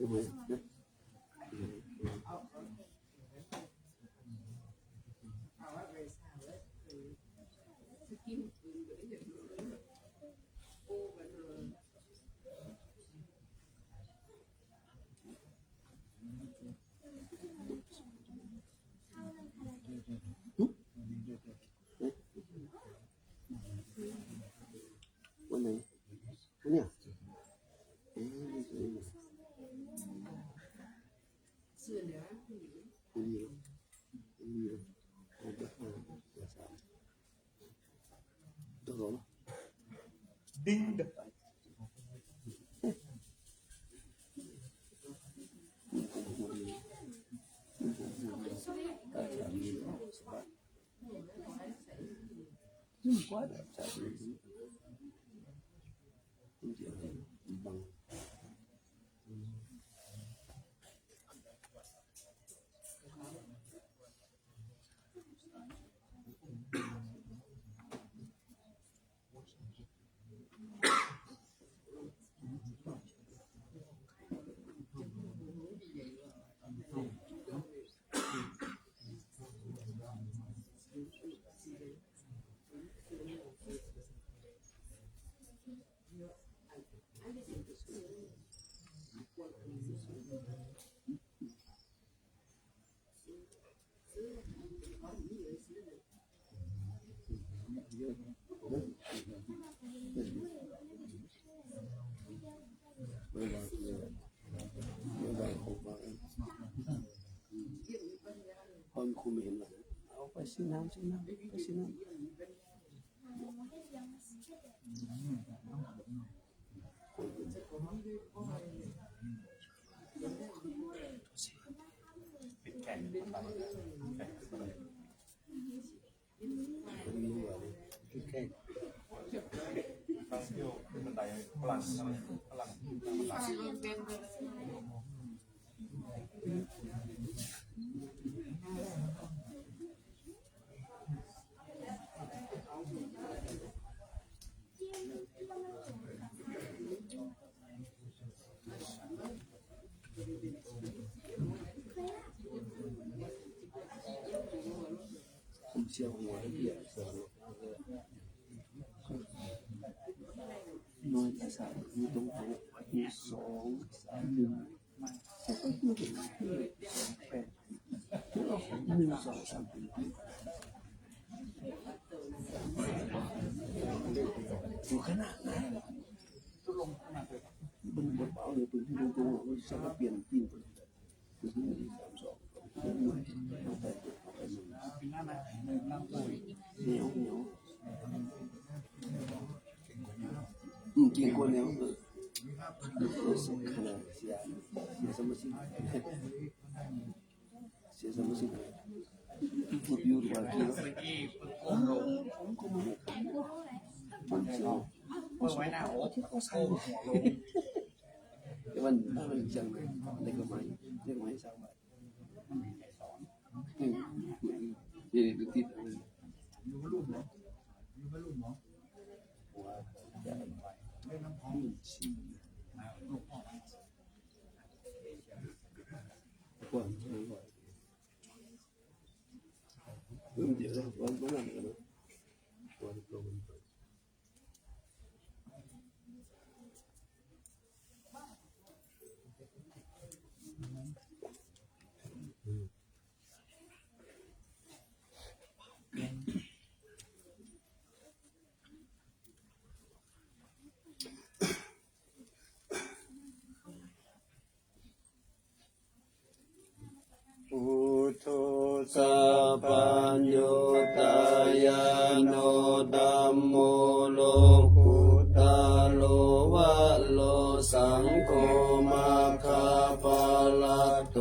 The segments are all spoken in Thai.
วันไหนวันเนี้ยDing. Quá đẹp trai. Bằng con khu miền là phải xin năm phải xin năm chiều ngồi biển nói tại sao như tổng thống như sóng như sẽ có như thế này như gió sang dù khá nạn này bên một bảo người từที่ลงตัวมันจะเปลี่ยนจริงคือที่นี่สามสองเหนียวเก่งกว่าเหนียวสุดขนาดเสียสมาชิกพูดอยู่ว่ากี่ก็ไม่มันเสียวไว้หน้าโอ้ที่เขาใส่แต่มันจังเล็กไม้สาวไว้ดูติดอยู่กับลูกเหรอว่าจะไม่น้ำพองชีลูกพ่อกว่าไม่ไหวเดี๋ยววันนั้นกันนะวันโปรมันสัพพัญญุตายาโนธัมโมโลกุตาโลวะโลสังโฆมัคคาปะละโต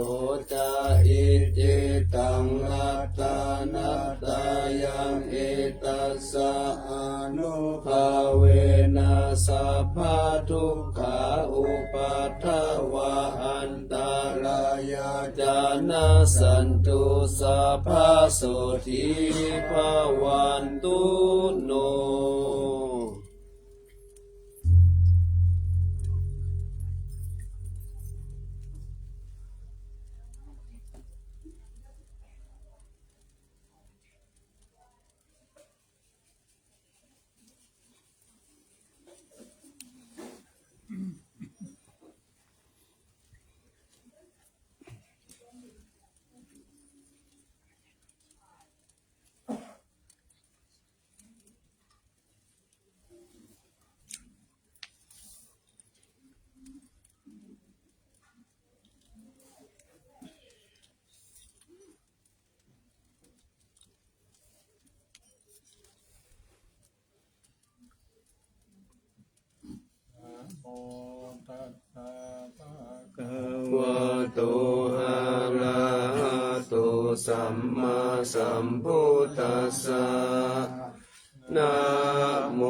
จาอิจิตังอัตตานัตตายังเอตัสสะอนุภาเวนะสัพพะทุกขาอุปัฏฐวะอันตรายาจานะสันตุสัพพะโสทิภวันตุโน สัมมาสัมพุทธัสสะนะโม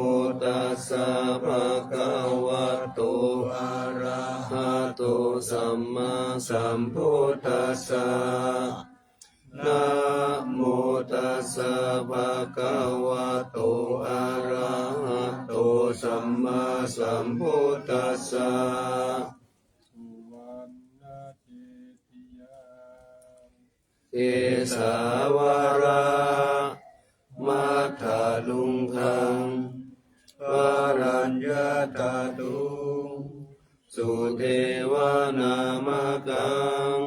ตัสสะภะคะวะโตอะระหะโตสัมมาสัมพุทธัสสะนะโมตัสสะภะคะวะโตอะระหะโตสัมมาสัมพุทธัสสะเอสาวรามัทธาลุงคังปารัญญาตาตุสุเทวานามกัง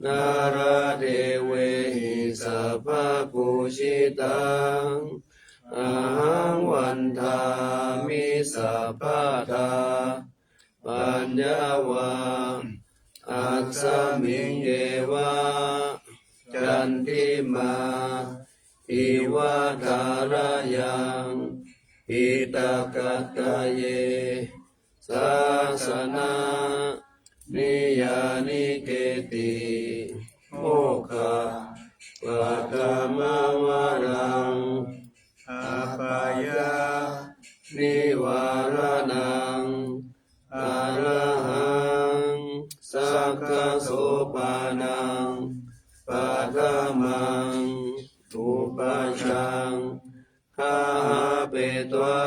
นาราเทเวหิสัพพปุชิตังอาหังวันทามิสัพพทาปัญญาวาอัสสมิงเยวะจันติมาอิวะทารยังอิตากัตเยสาสนานิยานิเกติโมฆะปะกามาวรังอาปายานิวารนังอรหังสักขโสปานังปัฏมังอุปชังคาหาเปตวะ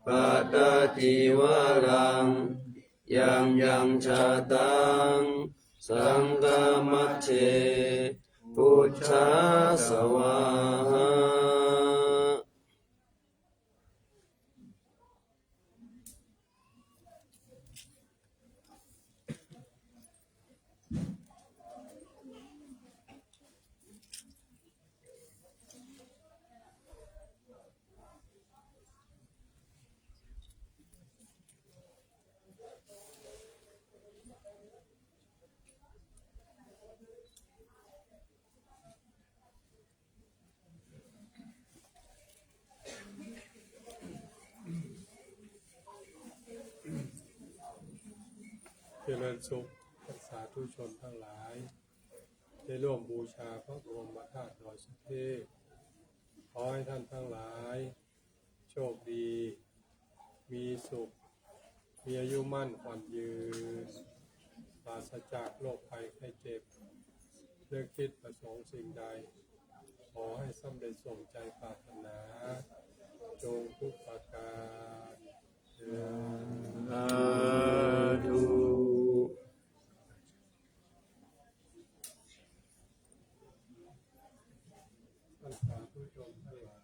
ปัตตติวรังยังชาตังสังฆมัชเชพุทธาสวาหาเจริญสุขท่านสาธุชนทั้งหลายได้ร่วมบูชาพระบรมธาตุดอยสุเทพขอให้ท่านทั้งหลายโชคดีมีสุขมีอายุมั่นขวัญยืนปราศจากโรคภัยไข้เจ็บเลือกคิดประสงค์สิ่งใดขอให้สำเร็จสมใจปรารถนาจงทุกประการเถิด สาธุ ท่านสาธุชนทั้งหลาย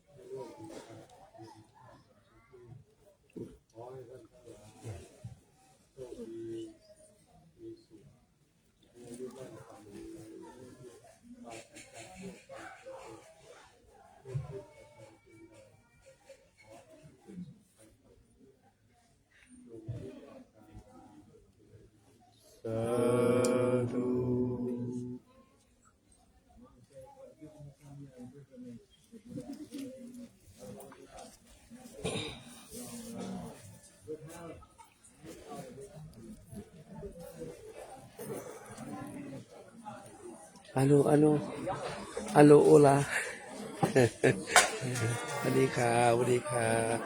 ได้ร่วมบูชาขอให้ท่านทั้งหลายโชคดีมีสุขมีอายุมั่นขวัญยืนปราศจากโรคภัยไข้เจ็บทุกข์ประการสิ่งใดขอให้เป็นสุขไปกับจงทุกประการ สาธุ Alo, hola. สวัสดีครับสวัสดีครับ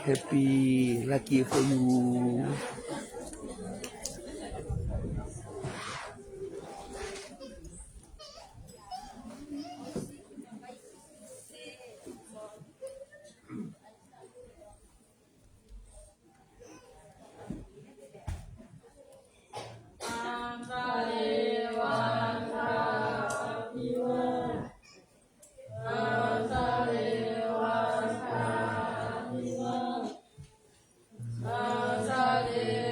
happy lucky for you Sa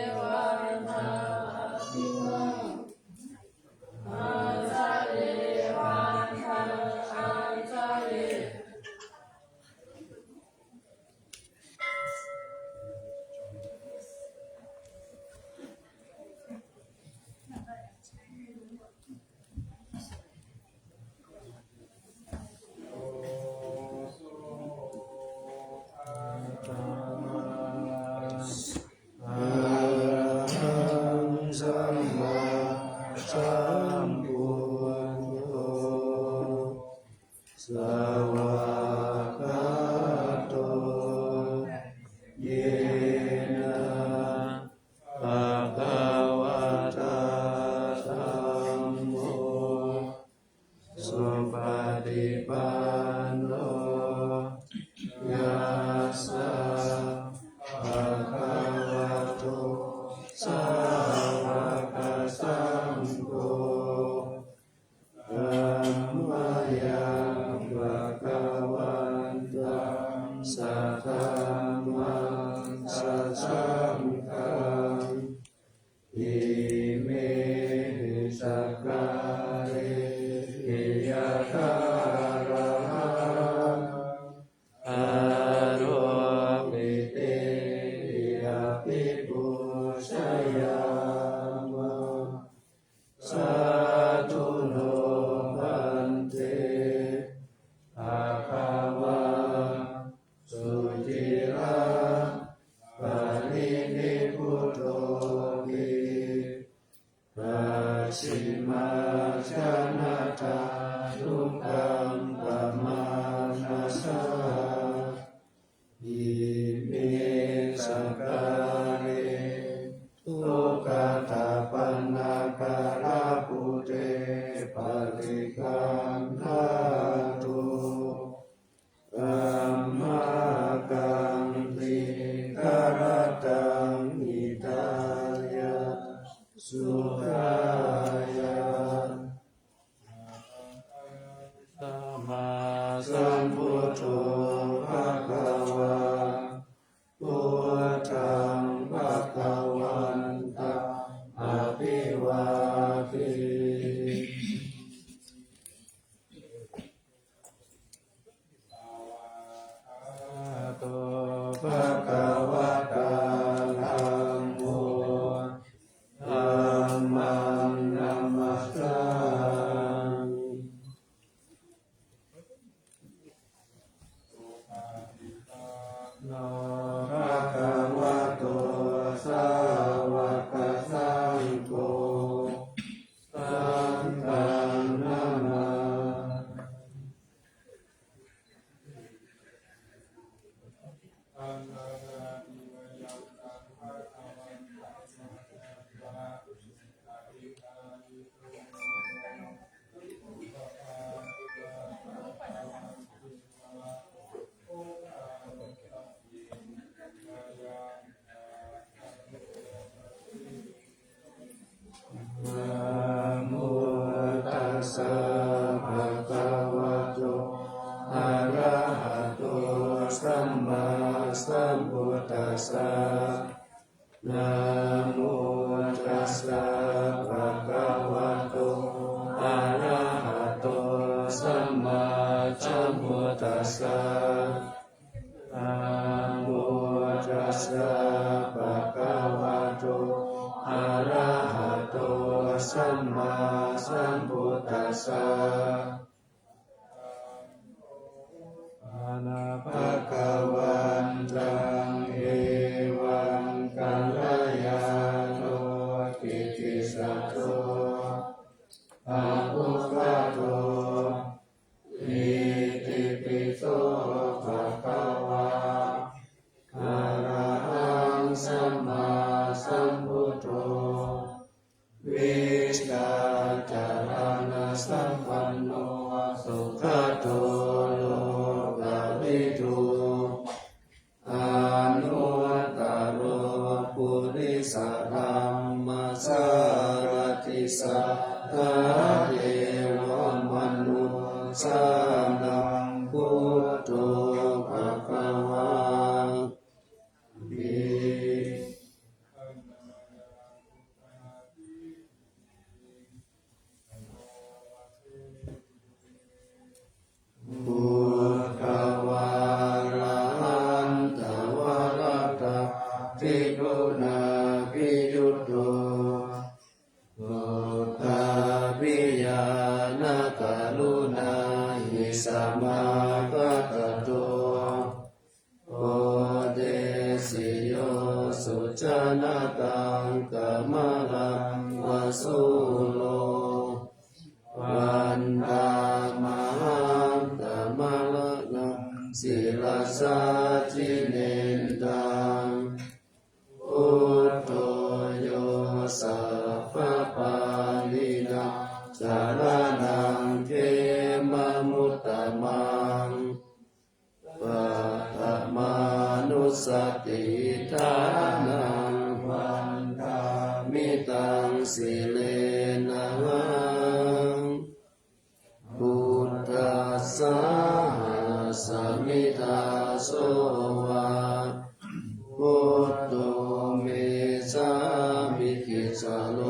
สัมพุทโธสวากขาโตเยนะภะคะวะตาธัมโมสุปฏิปันโนยัสสะภะคะวะโตสาวกสังโฆธัมมายังภะคะวันตังสัทธัมมังสัจจังกังอิเมสักกะเรหิยะคาระหังอะโรมิเตยะปิปุชยามะสาธุโนพันเตภะคะวะสุจิระปะรินิพพุตโตวิปัสสิมาชนะตาทุกขังปะมานัสสะอิเมสังกาเรทุกขตาปันนาการะปุเตปะริกังนาตุธัมมากังติกรตังอิตายะสุขายะสัมมาสัมพุทโธภะคะวะพุทธังภะคะวันตังอะภิวาเทโตภะคะวะตาธัมโมธัมมังนัมมัสสามิ นะภะคะวะโตสาวกสังโฆสังฆังนามานะโมตัสสะภะคะวะโตอะระหะโตสัมมาสัมพุทธัสสะนะโมตัสสะภะคะวะโตอะระหะโตสัมมาสัมพุทธัสสะนะโมตัสสะภะคะวะโตอะระหะโตสัมมาสัมพุทธัสสะอะนะภะคะวันตังเอวังกัลยาโนกิตติศัตโตอะภุคโตอิติปิโสภะคะวะอะระหังสัมมาสัมพุทโธวิชชาจารณะสัมปันโนสุขโตโลกวิทูอานุตตโรปุริสธัมมัสสารติสัทธาเทวมนุสสานังพุทโธภะคะวะติพุทธวาระหันตวรตะภิกขุนาภิยุตโตพุทธาภิญาณกรุณาหิสัมมากัตโตโอเดสิโยสุจนะตังกัมมังว สุโลวันตามหังตมะละนังศิลาสาทิเนนตังพุทโธโยสัพพปาลินาสารนังเทมมุตตมังปัตมานุสติทานังวันทามิตังสิเลนะพุทธัสสะสมิทาโสวะพุทโธเมสามิคิสโล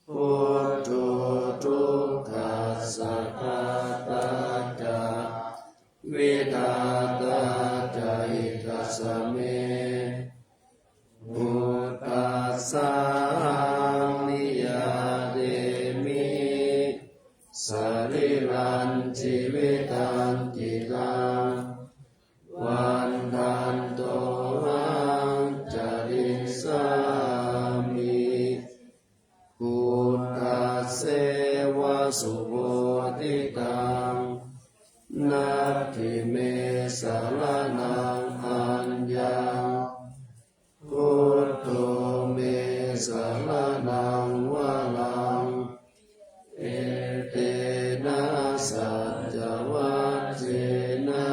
พุทโธทุกขัสสะตาตาจาวิทาตาจาหิตัสสะเมพุทธัสสะนิยาเดมิสริลันจิวิตันติตังวันทันโตหังจาริสามิพุทธัสเสวะสุโภติตังนัตถิเมสารนังอัญญังพุทโธเมสารนังวะลังเอเตนะสัจจวัตเจนะ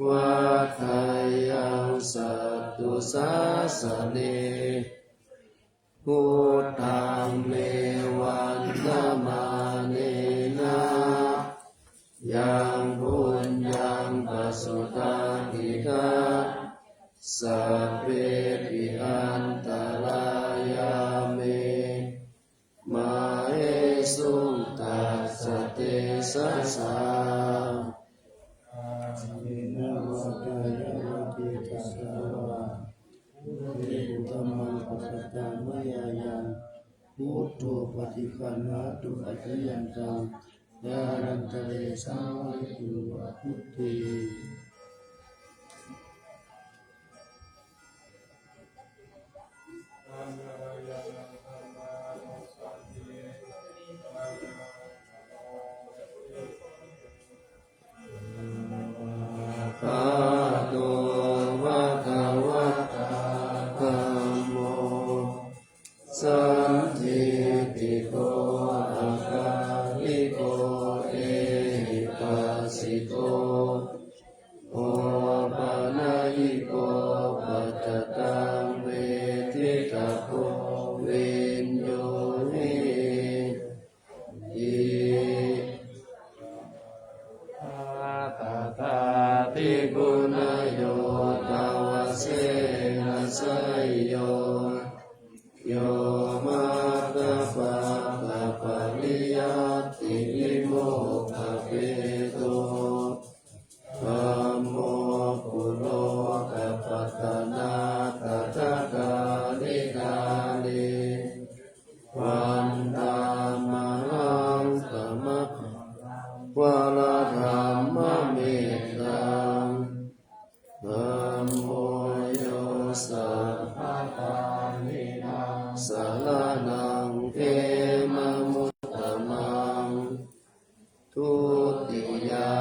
วัฏฏายังสัตตุสัสสะเนพุทธังเมวันตมาเนนะยังบุญยังปัสสุตังอิกาสัพเพปิอันตรายาเมมาเหสุตัสสะเตสัสสะอินะวะกายะติตัสสะวะภิกขุธัมมังปัสสะตามยายังพุทโธปฏิคันหาตุปัจจยันตังยารันตะเรสาวะตุวะพุทธี ภะโตวะคะวะตาธัมโมสันทิติโกอะคาลิโกเอหิปัสสิโกโอปะนะหิโกปัจจตังเวทิตาโกวินโยหิอิตถาภิกขุนโยตาวะเสนะสยโยโยมาตะปะปะปะริยัตติวิโมกขเปโตธัมโมปุโรกัปปัตตนาตัทธกาลิกาลิวันตามหังสมะวะละธรรมเมตตังธัมโมโยสัพพะปาลินาสารนังเทมมุตตมังทุติยา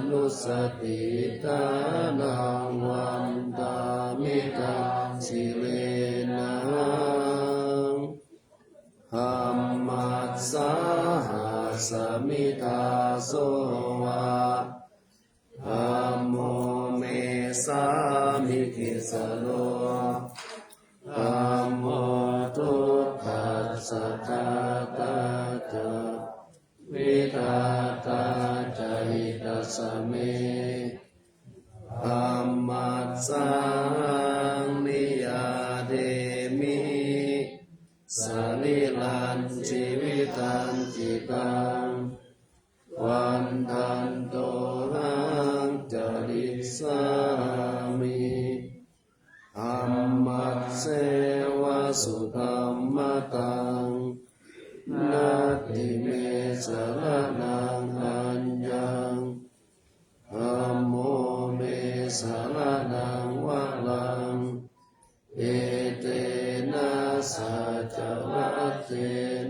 นุสติทานังวันตามิตังสิเลนะหัมมัสสาหัสมิทาโสวะธัมโมเมสามิคิสโลธัมโมทุกขัสสะตาตาจาวิทาตาจาหิตัสสะเมธัมมัสสังนิยาเดมิสริลันชีวิตันจิตังวันทันโตหังจาริสามิธัมมัสเสวะสุธัมมตังนัตถิเมสรนังอัญญังธัมโมเมสรนังวะลังเอเตนะสัจจวั เจ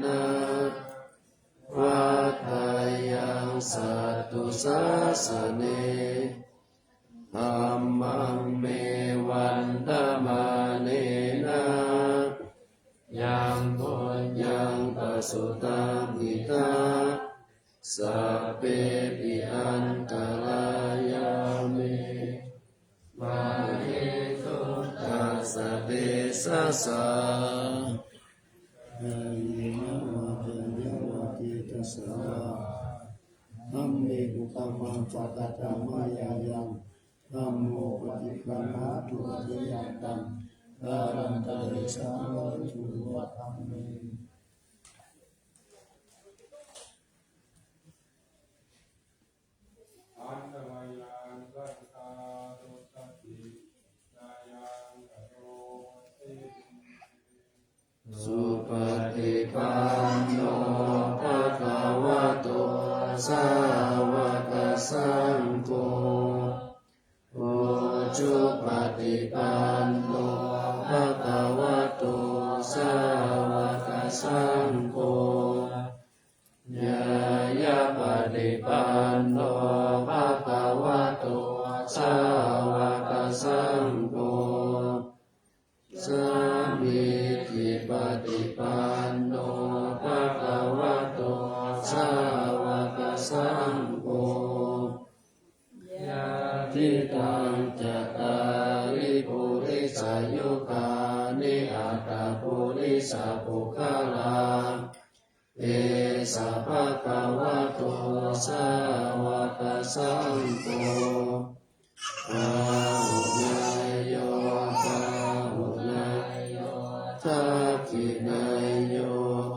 นะวัฏฏายังสัตตุสาสเนธัมมังเมวันตมาเนนะยังพุญญังปสุตังอิทาสัพเพปิอันตรายามิมาหิทุตัสสะเดสะสะธัมเมกุตัมมังปะกะตัมมายายังธัมโมปฏิปันหาตุอะริยันตัมดารันตะเรสาวันตุวะธัมเมอันตรายานสัตตาโรสตินายังกโรติสุปฏิปันโนภะคะวะโตสาวกสังโฆโอจุปฏิปันโนภะคะวะโตสาวกสังโฆญายาปฏิปันโนภะคะวะโตสาวกสังโฆสามิจิปฏิปันโนภะคะวะโตสาวกสังโฆญาติตังจัตตาริปุริสายุคานิอัตตปุริสาภุคลาเอสะภะคะวะโตสาวกสังโฆอาหุนายโยอาหุนายโยทักขินายโย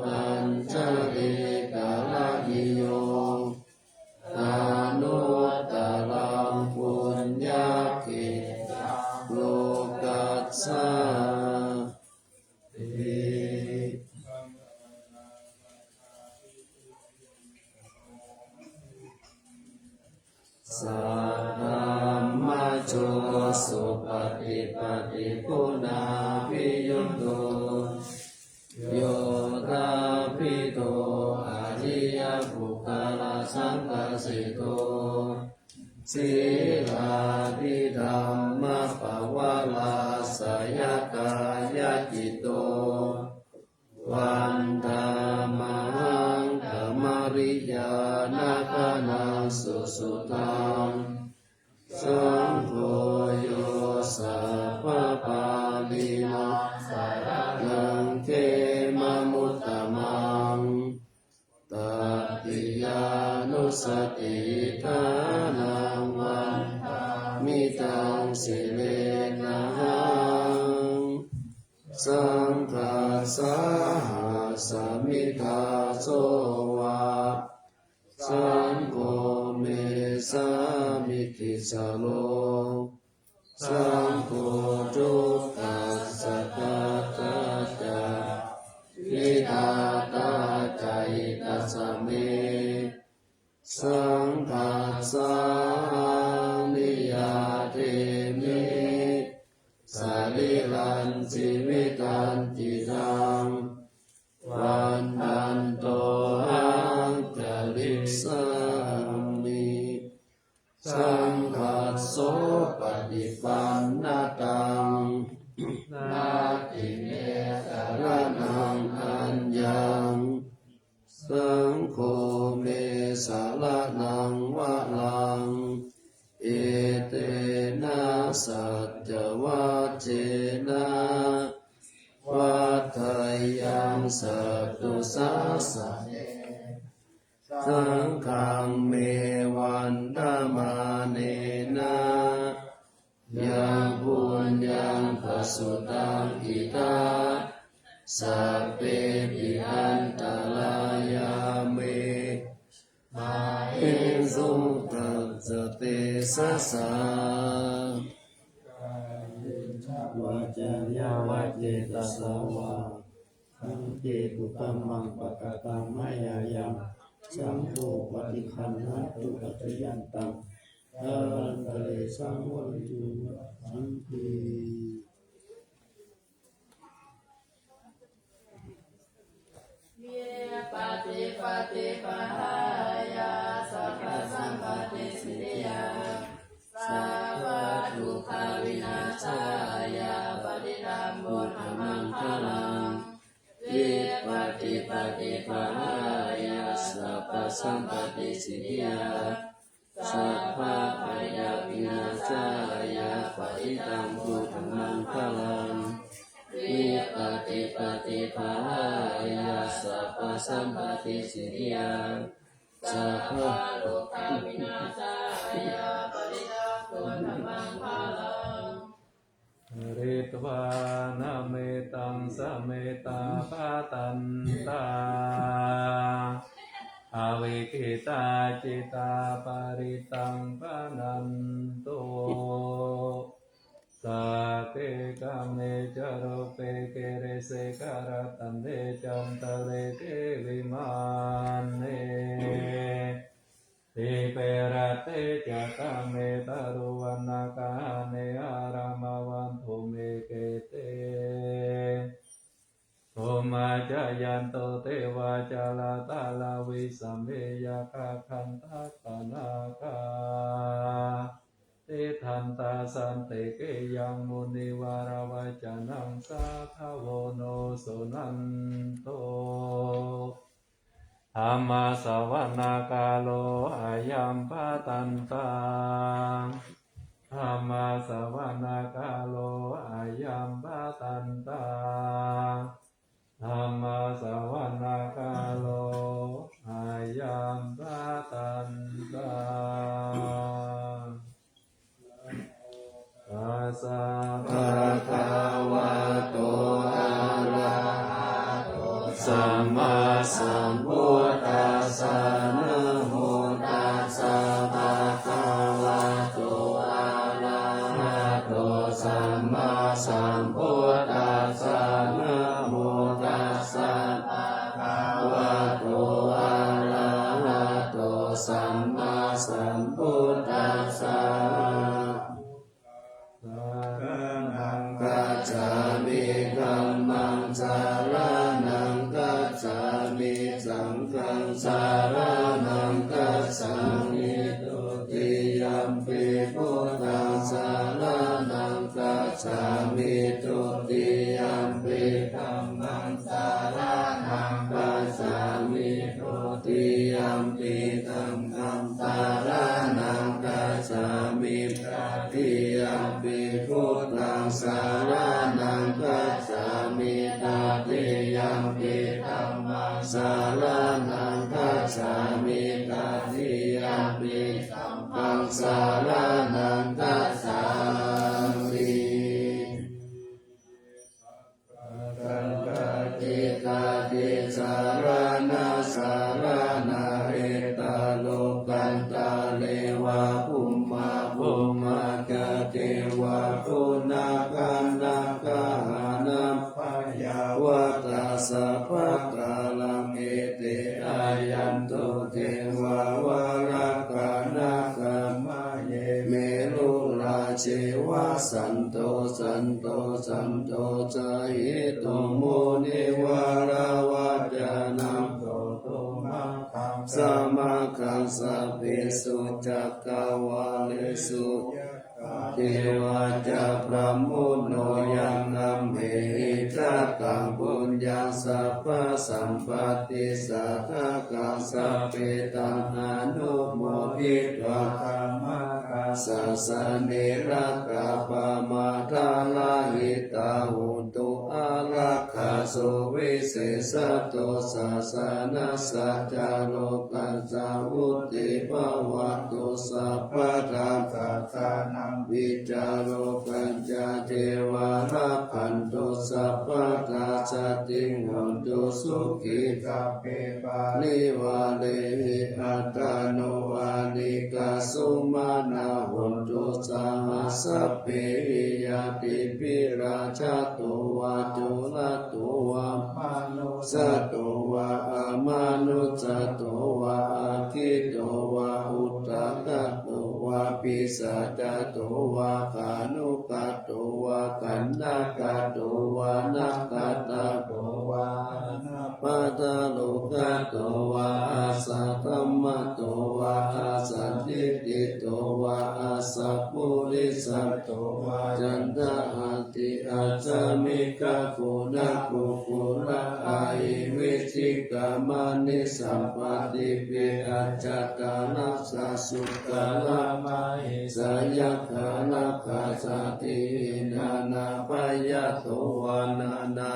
อัญชลิกาลกิโยอนุตตรังปุญญาเขโลกัสสาติสัทธัมมัจโจสุปฏิปันปุณาภิยุตโตโยธาภิโตอริยบุคคลสังฆสิโตสีลาภิธัมมปวาลาสยกายจิตโตวันธามหังธรรมริยานาคานังสุสุตังสังโฆโยสัพพปาลินังสารนังเขมมุตตมังตติยานุสติทานังวันมิตังสิเลนะหังสังฆาสาหัสมิทาโสวะสังโฆเมสามิติสโลสังโฆทุกขัสสะตาตาจาวิทาตาใจตัสสะเมสังฆาสานิยาเทมิสาลิลันจิวิตันติทังวันตันโตหังจาริสามิสังฆัสโสปฏิปันนาตังนาติเมสารนังอัญญังสังโฆเมสารนังวะลังเอเตนะสัจจวัจเจนะวัฏฏายังสัตตุสาสะเนสังฆังเมวันตมาเนนะยังพุญญังปสุตังอิทาสัพเพปิอันตรายามิมาหิสุตัสสะเตสะสะวาจายาวะเจตสาวาสังเจตุตัมมังปะกะตังมายายังสังโฆปฏิคันหาตุปัจจยันตังอรันตะเรสังวันตุสังคี ปฏิปหายาสัพพสัมปติสิทธิยาสัพพทุกขวินาศายาปฏิดัมโมธรรมังพลังวิปัสสิปฏิปหายาสัพพสัมปติสิทธิยาสัพพะพยาวินาศายาปฏิดัมโมธรรมังพลังวิปัสสิปฏิปหายาสัพพสัมปติสิทธิยาสัพพะโลกาวินาศายาปฏิดัมโมธรรมังพลังริตวานาเมตังสเมตาปะตันตาอวิคิตาจิตาปริตังปะนันโตสัพเพกามเมจโรเปเกเรเสกรตันเดจันตะเลเกวิมานเนติเประเตจักะเมตารุวันนาคาเนอารามวันโทเมเกเตโทมาจายันโตเทวาจาลาตาลาวิสัมเมยคาคันทัตตนาคาเตทันตาสันเตเกยังมุนิวารวัจานังสาทโวโนสุนันโตธัมมาสวนาคาโลอายัมปะตันตังธัมมาสวนาคาโลอายัมปะตันตังธัมมาสวนาคาโลอายัมปะตันตังอาสาภะคะวะโตอะระหะโตสัมมาสัมพุทธัสสะนะโมตัสสะภะคะวะโตอะระหะโตสัมมาสัมพุทธัสสะนะโมตัสสะภะคะวะโตอะระหะโตสัมมาสัมพุทธัสสะกัจฉามิธัมมังสารนังกัจฉามิสังฆังสารนังกัจฉามิตุติยัมปิพุทธังสารนังกัจฉามิตุติยัมปิธัมมังสารนังกัจฉามิตุติยัมปิธัมมังสารนังกัจฉามิตติยัมปิพุทธังสารนังกัจฉามิตติยัมปิธัมมังสารนังกัจฉามิตติยัมปิธัมมังสารนังกัจฉามิกังกติกาติสารนาสารนาเอตโลกันตาเลวะภุมมาภุมมากเทวะคุณากันนาคาหานัมปยาวัตตาสัพพะกาลังเอเตอายันตุเทวาวารักขานาคามะเยเมรุราเชวะสันโตสันโตสันโตจาหิโตโมนิวารวัจานังโตโตมังคังสมาคังสัพเพสุจักกวาเลสุเทวาจะพระมุนโนยังนัมเหหิจักกังปุญญาสัพพะสัมปติสัทธกังสัพเพตังอนุโมทิตวะธรรมกัสสะสะเนรักขะปะมาทาลาหิตาหุตุอารักขาโสวิเศษโตสัสสะนัสสะจาโลกัสสะวุติภวะตุสัพพะทาสัสสะนังวิจารโลกัญจเทวารักขันตุสัพพะทาสติงหันตุสุขิสัพเพปาลิวาเลหิอัตตาโนวานิกาสุมานาหุนตุสาหัสสะเพหิยติปิราชาตุวาจุลตุวามานุสตุวาอามานุสตุวาอาทิตตุวาอุตตะตุวาปิสัจตุวาคานุกตุวากันนาคตุวานักตะตุวานาป ปัตตโลกะโตวาอาสัตธัมมะโตวาอาสันติติโตวาอาสัพพุริสัตโตวาจันทอาติอาจามิกะปุณะกุปุระอายิวิชิกามานิสัมปติเปอัจจตานัสสะสุขะละมาหิสายะขะนะคาสตินานาปายะโตวานานา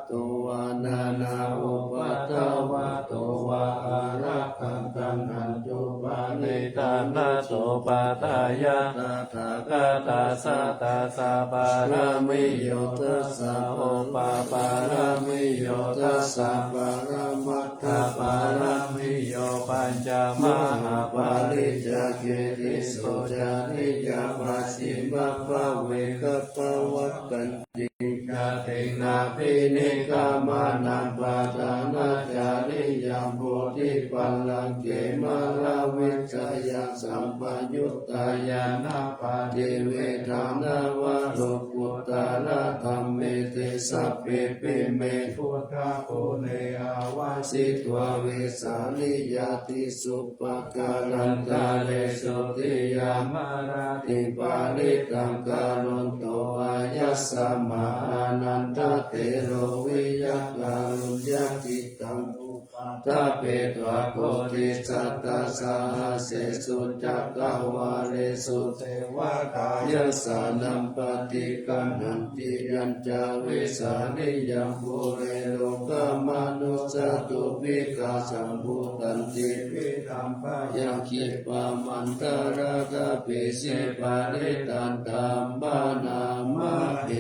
โตวานานาอุปัฏฐวะโตวาอารักขันตังอันจุปานิตานาโสปาตายะตถาคตาสัตตาสัพพะรามิโยตัสสะโอปาปารามิโยตัสสะปารามัตถปารามิโยปัญจมหาปาริจจเกติโสจานิยาปัสสิมะภะเวกัปปะวัตตันติกาเตนะภินิกามานังปะทานาจาริยังโพธิปัลลังเกมาลาวิจยังสัมปยุตตายานาปาเดเวทานาวะโลกุตตะระธัมเมเตสัพเพเปเมพุทธะโอเนอาวาสิตวะเวสาลิยาติสุปการันตาเลสุติยามาราติปาริตังกาลุนโตอายัสสะมานันทเตโรวิยักขาลุญญาติตังอุปัฏฐเปตวะโพธิสัตตาสาเสสุจักขวาเลสุเทวตายัสสะนัมปติกัมหันติยัญจาวิสานิยังภูเรโลกามนุสตุวิกาสัมภูตันติวิธัมปะยังคิปะมันตระกะปิสิปาริตันตัมปะนามะเอ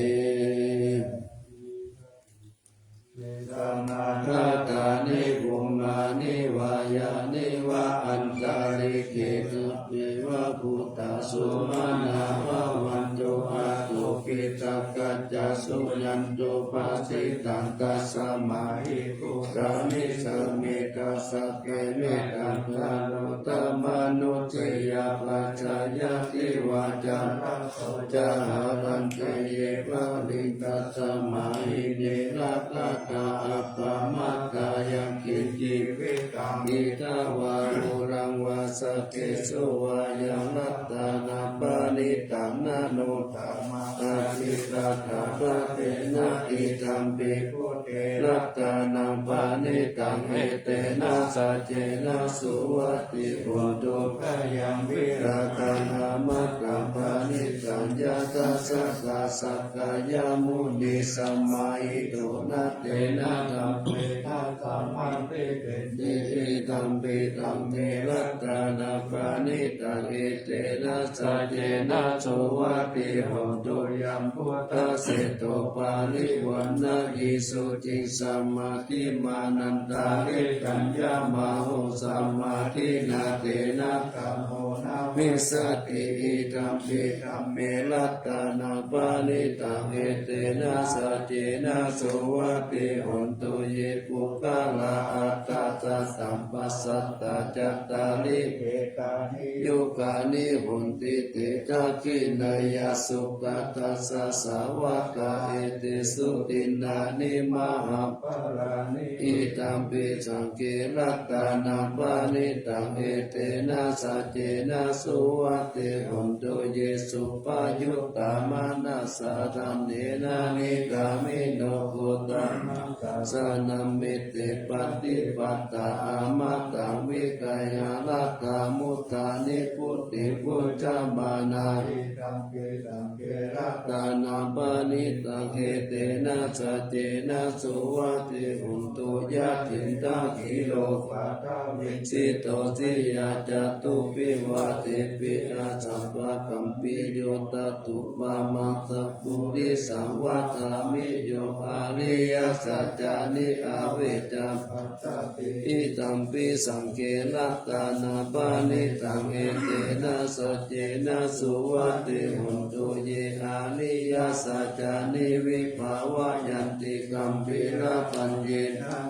นาตานิบุมานิวายานิวะอันตาริเกตุเปวะพุตตะสุมาณาวะวันโตอาตุกิตักกัจจสุยันโตปัสสิตังกัสสะมาหิปุรามิสมิกัสสะเกเมตังกาโนตมนุจยาปัจจายติวาจาระโสจารันเตเยปะลิกัสสะมาหิเนระกะตาอัปปะมัตตายังกินจิวิตังอิทาวารุรังวาสเกสุวายังรัตตานาปานิตังนาโนตัมมาอาทิตาตาปะเตนะอิตัมปิพุเตรัตตานังปานิตังเอเตนะสัจเจนะสุวัติปุตุพยังวิราคังอามัตตังปานิตังยะตัสสะกาสักกายามุนิสัมมาหิตุนะเตนะธัมเมทัสสะมันเตเตติธัมปิธัมเมรัตตานาปานิตังเอเตนะสัจเจนะสุวัติปุตุยังพุทธเสโตปาลิวันนะอิสุจิสัมมาทิมานันตาริกัญญามาโหสัมมาทินาเตนะกัมโหนามิสติอิธัมปิธัมเมรัตตานาปานิตังเอเตนะสัจเจนะสุวัติหุนตุเยปุกะลาอัตตาสัมปัสสัตตาจัตตาลิเกตานิยุกานิหุนติเตจักขินายาสุขตัสสะสาวกะเอเตสุตินานิมหาปารานิอิตัมปิสังเกรัตตานาปานิตังเอเตนะสัจเจนะสุวัติหุนตุเยสุปายุตตามานัสสะธันเนนะนิกามิโนกุตตมังกัสสะนัมมิเตปฏิปัตตาอามัตตังวิกายาลัตตามุตตานิพุทธิพุทธมานาอิตัมปิตังเกรัตตานาปานิตังเอเตนะสัจเจนะสุวัติหุนตุยะถินตากิโลปัตตาวิสิโตสิยาจตุปิวะเตปิอาสัพพะกัมปิโยตตุปะมังสปุริสังวัฏามิโยอาริยสัจจานิอาเวจัมปัตติอิตัมปิ ปิสังเกลัตตานาปานิตังเอเตนะสัจเจนะสุวัติหุนตุเยอานิยาสัจจานิวิภาวะยันติกัมปิระปัญเยนะ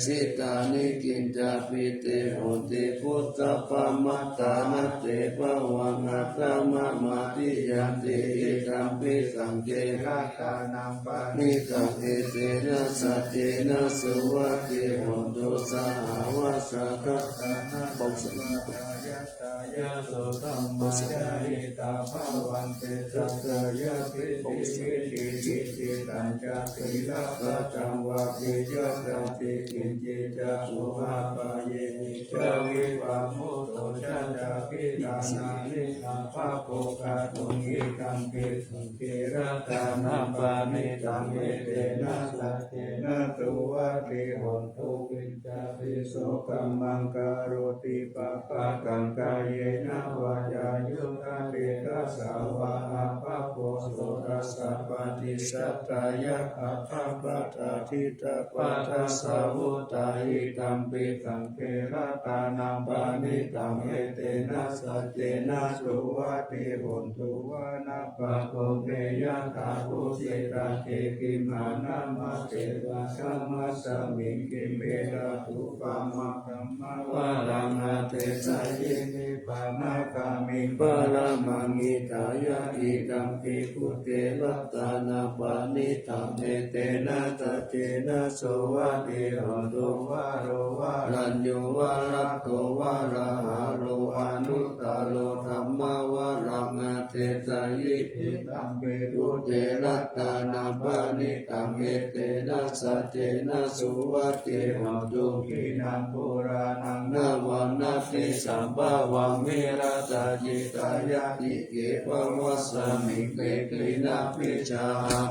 สิตานิกินจาปิเตโหติพุทธปามัตตานัตเตปวังอัตตมะมาติยันติอิกัมปิสังเกลัตตานังปานิตังเอเตนะสัจเจนะสุวัติหุนตุสหาวาสกัตตานะปกสังฆายะตายะโสตัมมาจายิตาภวันเตสัตยะปิติวิจิจิตัญจติละกะจังวะปิยะตัติกินจิจะสุภาปะเยนิจาวิปะมุตโตชันจาปิตานานิอาภาโภคาตุงิตังปิสุกิระตานาปานิตังเอเตนะสัจเจนะตุวะติโหนตุปิจาปิโสกัมมังกาโรติปะปะกังกายเยนะวาจายุคาเตระสาวะอาภาโพโสตัสสะปฏิสัตตายะอาภาปัตติตาปัสสะวุตาหิตัมปิสังเกระตานังปานิตังเอเตนะสัจเจนะสุวัติโหนตุวานะปะโกเมยะตาภูสิตาเกกิมานะมะเตวะสัมมาสัมมิงกิเมระตุปะมะกัมมะวะรังอาเตสะเยนิปานะกามิปะระมังอิตายะอิดัมปิพุเตลัตตานาปานิตังเอเตนะสัจเจนะโสวัติโหนตุวะโรวะรัญโยวะรัตโตวะระหะโรอนุตตโลธัมมาวะรังอาเตสะยิอิตัมปิพุเตลัตตานาปานิตังเอเตนะสัจเจนะสุวัติโหนตุกินังปุรานังนาวันนาติสัมภาวังเมระตาจิตายะติเกปวัสสมิเกกินาปิชา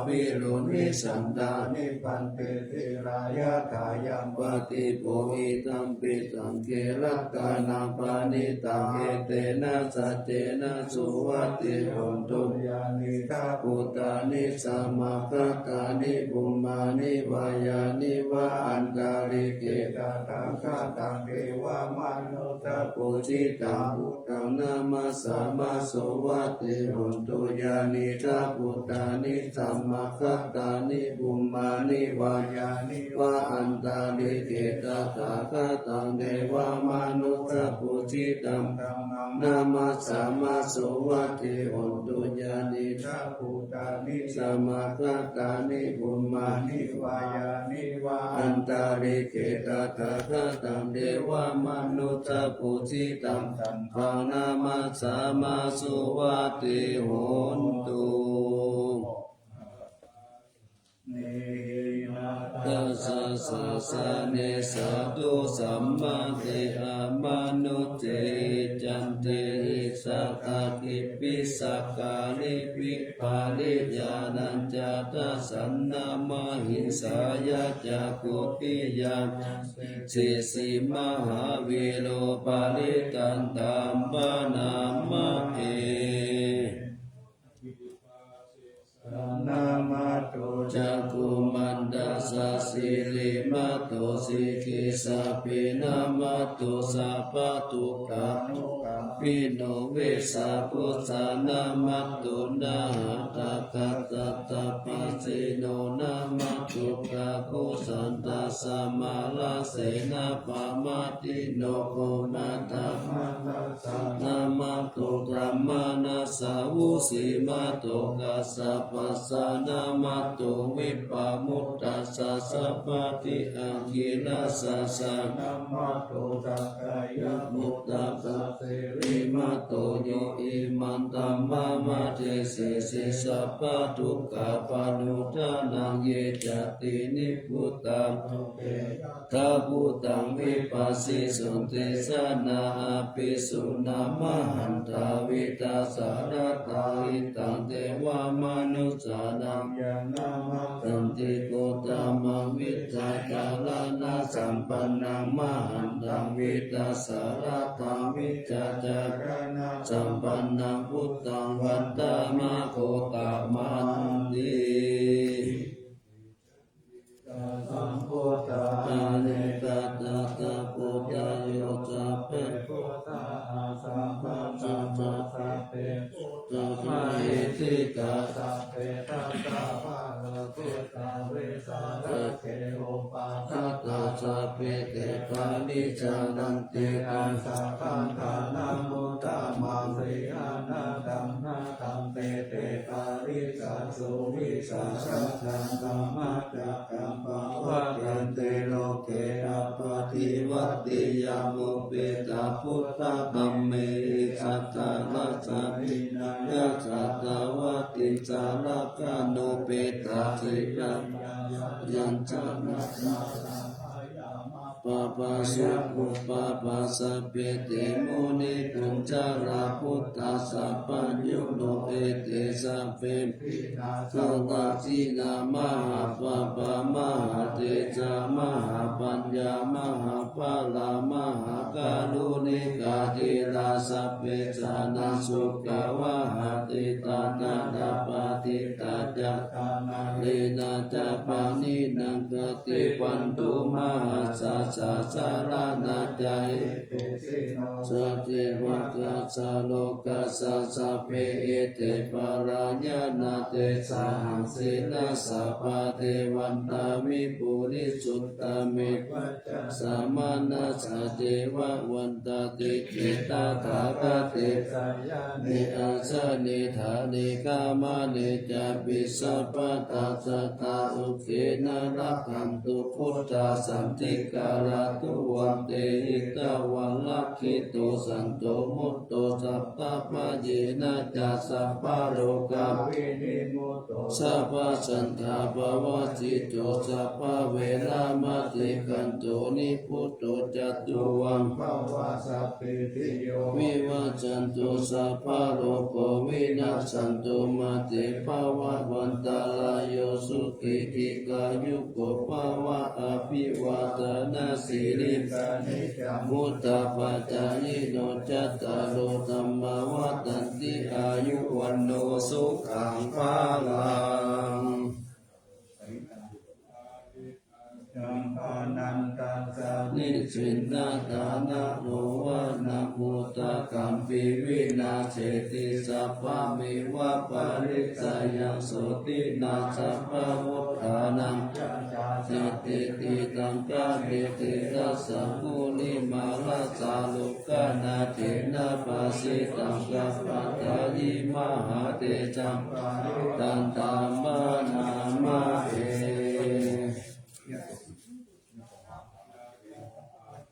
ปิรุนิสันดานิปันเตติรายะกายัมปติโพหิตัมปิตังเกลักกานาปานิตังเอเตนะสัจเจนะสุวัติโหนตุยานิทาปุตตานิสัมมาคตานิบุมมานิวายานิวะอันตาริเกตาตังคาตังเทวามนุตตะปุจิตังพุทธังนามาสามาโสวัติโหนตุยานิทาปุตตานิสัมมาคตานิบุมมานิวายานิวะอันตาริเกตาคาตังเทวามนุตตะปุจิตังนามาสามาโสวัติโหนตุยานิทาปุตตานิสัมมาคตานิบุมมานิวายานิวะอันตาริเกตาคาตังเทวามนุตตะปุจิตังภานามาสามาสุวัติโหนตุตัสสะสะสะเนสะตุสัมมาเตอะมนุเตจันเตสักขะกิปิสักกาลิปิปาลิญาณัญจาตัสสันนามหิงสายะจักขุปิยังสิสิมหาวิโลปาลิตันตัมปะนามะเอนามาโตจักขุมันดัสสะสิริมาโตสิกิสัพพินามาโตสัพพะทุกขานุกัมปิโนเวสะพุทธานามาโตนะหัตถะกัตตะปัสสิโนนามาโตกะโคสันตัสสะมาลาเสนาปะมาติโนโกนาตะมานัสสะนามาโตกรัมมานัสสะวุสิมาโตกัสสะปัสสะนามาโตวิปะมุตตัสสะสัพพติอากิลัสสะสะนามาโตตักกายะมุตตะปะเสริมาโตโยอิมันตัมมามาเทสิสิสัพพะทุกขะปานุทานังเยจตินิพุตตังทาพุตตังวิปัสสิสุนเตสะนาปิสุนามหันตาวิตาสารตาหิตังเทวามนุสานังยานามะตันติโกตามวิจากาลานาสัมปันนังมหันตังวิตาสารตังวิจาจารณะสัมปันนังพุทธังวันตามะโคตามันติสัมพุทธาเนตตาตาพุทธา เปเตปานิจานันติอาสาคันธานามุตตะมังริอานาดัมนาตัมเปเตปาริสาสุวิสาสัจจังกัมมาจักกัมปวัตตันเตโลเกอาปะทิวัตติยามุเปตาพุทธกัมเมสัตตาลัสสะปินัยสัตตาวติสารกานุเปตาสิยังยัญจนะปะปะสุขุปะปะสัพเพเตโมนิปุญจาราพุทธัสสะปัญโยโนเอเตสัพเพสังฆทินามหาปะปะมหาเตจามหาปัญญามหาปะลามหาการุณิกาเทระสัพเพสานัสสุขวะหาติตานาดาปฏิตาจักขานาเลนะจัปานินังกติปันตุมหาสาสาสารนาจายสติวัคสะโลกัสสะสัพเพเอเตปารายานาเตสาหังสินาสัพพะเทวันตามิปุริสุตตามิสามานาสะเทวะวันตาติเจตาถาคติเนอาสะเนธาเนกามาเนจาปิสัพพะตัสสะตาอุเกนะรักขันตุพุทธาสันติการะตุวันเตหิตาวันลักขิโตสันโตมุตโตสัพพะปะเยนะจัสสัพพะโรกาวินิโมโตสัพพะสันทาภวสิโตสัพพะเวรามติกันโตนิพุตโตจัตตุวังภวะสัพพิติโยวิวัจจันตุสัพพะโรโควินัสสันตุมาเตภวะวันตาลายโยสุขิติกายุโกภวะอภิวาทนาสิริสานิจังมุตตาปัจจายิโนจัตตารโอธัมมาวัฏันติอายุวันโนสุขังภาลังจัมปานันตัสสะนิสินนาทานะโนวะนะมุตตะกัมปิวินาเชติสัพพะเมวะปาริสายังโสตินาสัพพะวุฒานังสิติติตังกะเมติรัสสะมุนิมาลัสสาลุกะนาเถนะปัสสิตังกัปปะทายิมหาเตจัมตันตามะนามาเอ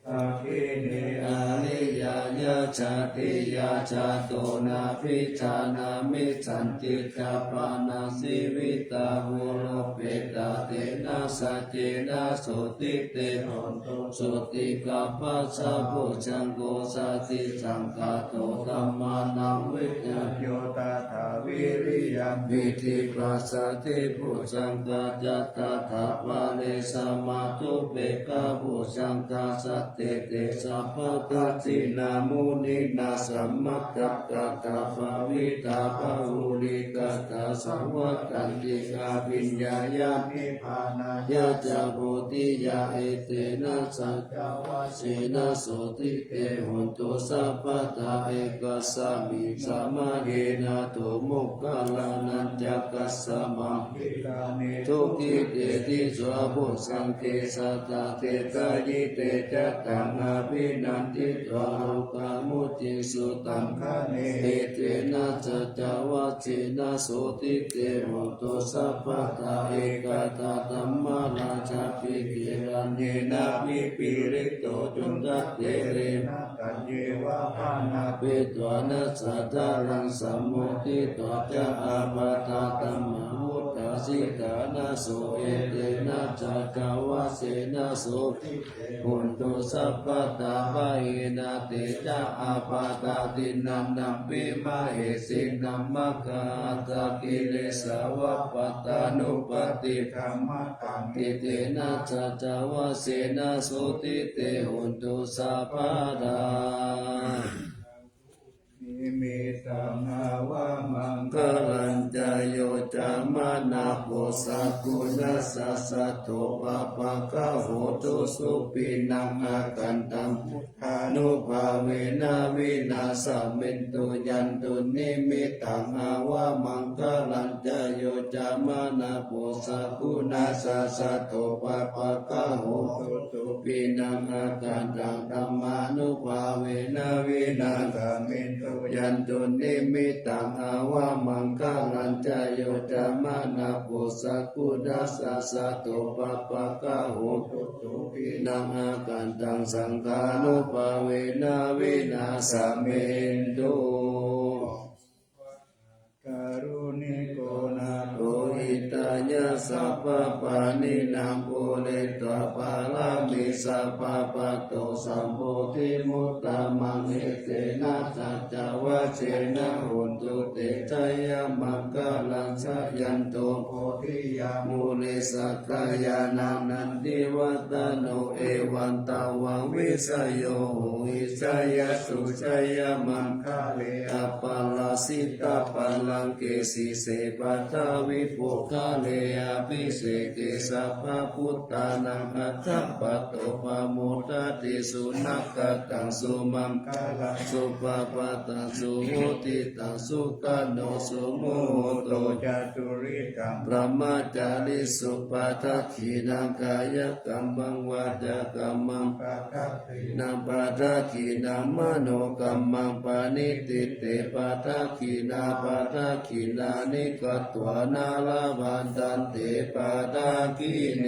อาคิเนอาลิยายาชาติยาชาโตนาภิชานามิสันติจาปานาสิวิตาหุโลเปตาเตนะสัจเจนะโสติเตหนตุโสติกาปัสสะโพชังโกสัติสังฆาโตธัมมานังวิญญาโยตถาวิริยัมปิติปัสสะติโพชังกาจัตตาถาวาเลสมาตุเปกาโพชังกาสัตเตเตสัพพะทัสสินามุนินาสัมมัตตะกะตาภาวิตาภาหุลิกาตาสังวัตตันติกาปิญญายานิพานายาจาโพธิยาเอเตนะสัจจวะเสนะโสติเตหุนตุสัพพะตาเอกัสสามิสัมมาเยนะโตมุขะลานันจักกัสสะมังคิลานิทุกิเตติสวะโพสังเทสัตตาเตกายิเตจัตตังอาภินันติตวาโลกามุติสุตังคะเนเอเตนะสัจจวัชเชนะโสติเตโหตุสัพพะตาเอกตาธัมมาราชาภิกิรันเยนะภิปิริโตจุนตัตเตเรนะกัญเยวะภานาเปตวานัสสะทารังสัมโมทิตวะจะอาปาตาธัมมาวุตตาสิกานะโสเอเตนะจักขวะเสนะโสติหุนตุสัพพะตาภะเอนะเตจะอาปาตาตินันนัมปิมาเหสินัมมะกาตะกิเลสาวะปัตตานุปติธรรมตังติเตนะสัจจวะเสนะโสติเตหุนตุสัพพะดาเย นิมิตังหาวะมัง กลัญจโยจามนาโปสักกุณัสสะสะโตปะปะกะโหตุสุปินังอากันตังพุทธานุภาเวนะวินาสเมนตุยันตุนิมิตังหาวะมังกลัญจโยจามนาโปสักกุณัสสะสะโตปะปะกะโหตุสุปินังอากันตังธัมมานุภาเวนะวินาสเมนตุยันตุนิมิตังหาวะมังกลัญจโยจามนาโปสักกุณัสสะสะโตปะปะกะโหตุสุปินังอากันตังสังฆานุภาเวนะวินาสเมนตุ กรุณิโกนาโต โอหิตายะสัพพปานินางโกเลตวะปาลามิสัพพปะโตสัมโพธิมุตตะมังเอเตนะสัจจวะเชนะหุนตุเตชะยะมังกลังสยันโตโพธิยามุนิสักกายานังนันติวัตโนเอวันตาวังวิสยโยหิสยสุชยมังคะเลอปัลลสิตาปัลลังเกสีเสปัทาวิปุคาเลอภิเสเกสัพพพุทธานังอัตถปัตโตปะโมทติสุนักตังสุมังคลังสุปปะตังสุโหติตังสุกโนสุโมโต จตุริกัง พระมาจาริสุปาทัขีนังกายกรรมังวาจากรรมัง ปะทัพพิ นังปาทัขีนังมโนกรรมังปานิติเตปาทัขีนาปาทัขีนานิกัตถวานาลาบันตันเตปาทัขีเน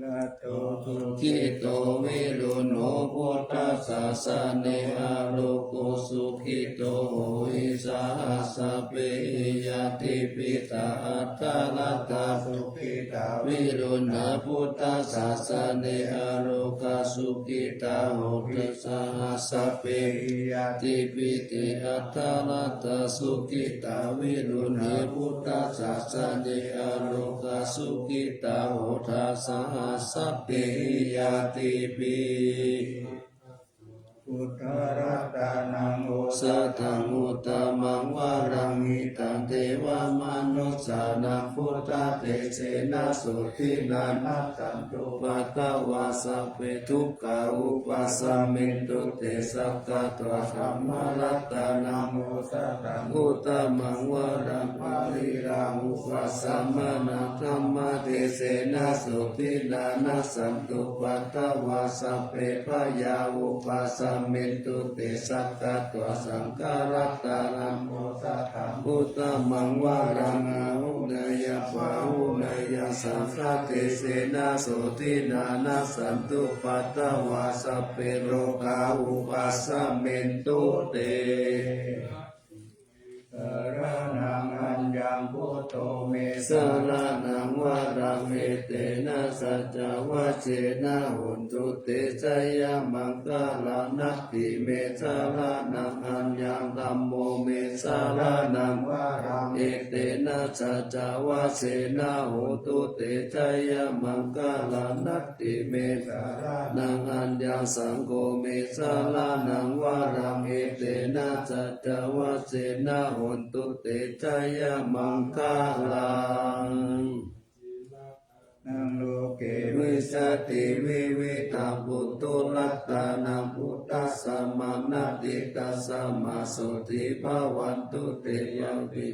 ละโตตุ กิโตวิรุณโหพุทธสสสะเนอาโลโกสุขิโตโหอิสาสะเปยติปิตาอัตตาลตา สุขิตา วิรุณพุทธสสสะเนอาโลกสุขิตาโหติสาสะเป ยา ติปิติอัตตาลตาสุขิตาวิรุณพุทธสสสะเนอาโลกสุขิตาโหทัสสะสัพเพยติปิ พุทธรัตนังโอ สัทธังอุตตมังวารังอิตังเทวมนุสสานังพุทธเตเสนะสุทินัน นัตตันตุ ปัตตวาสัพเพทุกขาอุปัสสมินตุเตสักกะตัวสัมมารัตตานัง โมสัตตัง อุตตมังวารังปาริรังอุปัสสมานังธรรมเทเสนะสุทินานัสสันตุปัตตวาสัพเพพยาอุปัสสมินตุเตสักกะตัวสังฆรัตตานัง โมสัตตัง อุตตมังวารังอาหุนายะปะหุนายะสังฆเตเสนะสุทินานัสสันตุปัตตวาสัพเพโรกาอุปัสสมินตุเต สรนังอัญญังพุทโธเม สารนังวารังเอเตนะสัจจวะเจนะหุนตุเตชะยะมังคลานัตติเมสารนังอัญญังธัมโมเมสารนัง วารัง เอเตนะสัจจวะเจนะหุนตุเตชะยะมังคลานัตติเมสารนังอัญญังสังโฆเมสารนังวารังเอเตนะสัจจวะเจนะหุนตุเตชะยะมังคลัง นังโลเก วิสติวิวิตาปุตุลัตตานังพุทธัสสะมานาติตัสสะมาสุติภาวันตุเตยังปิ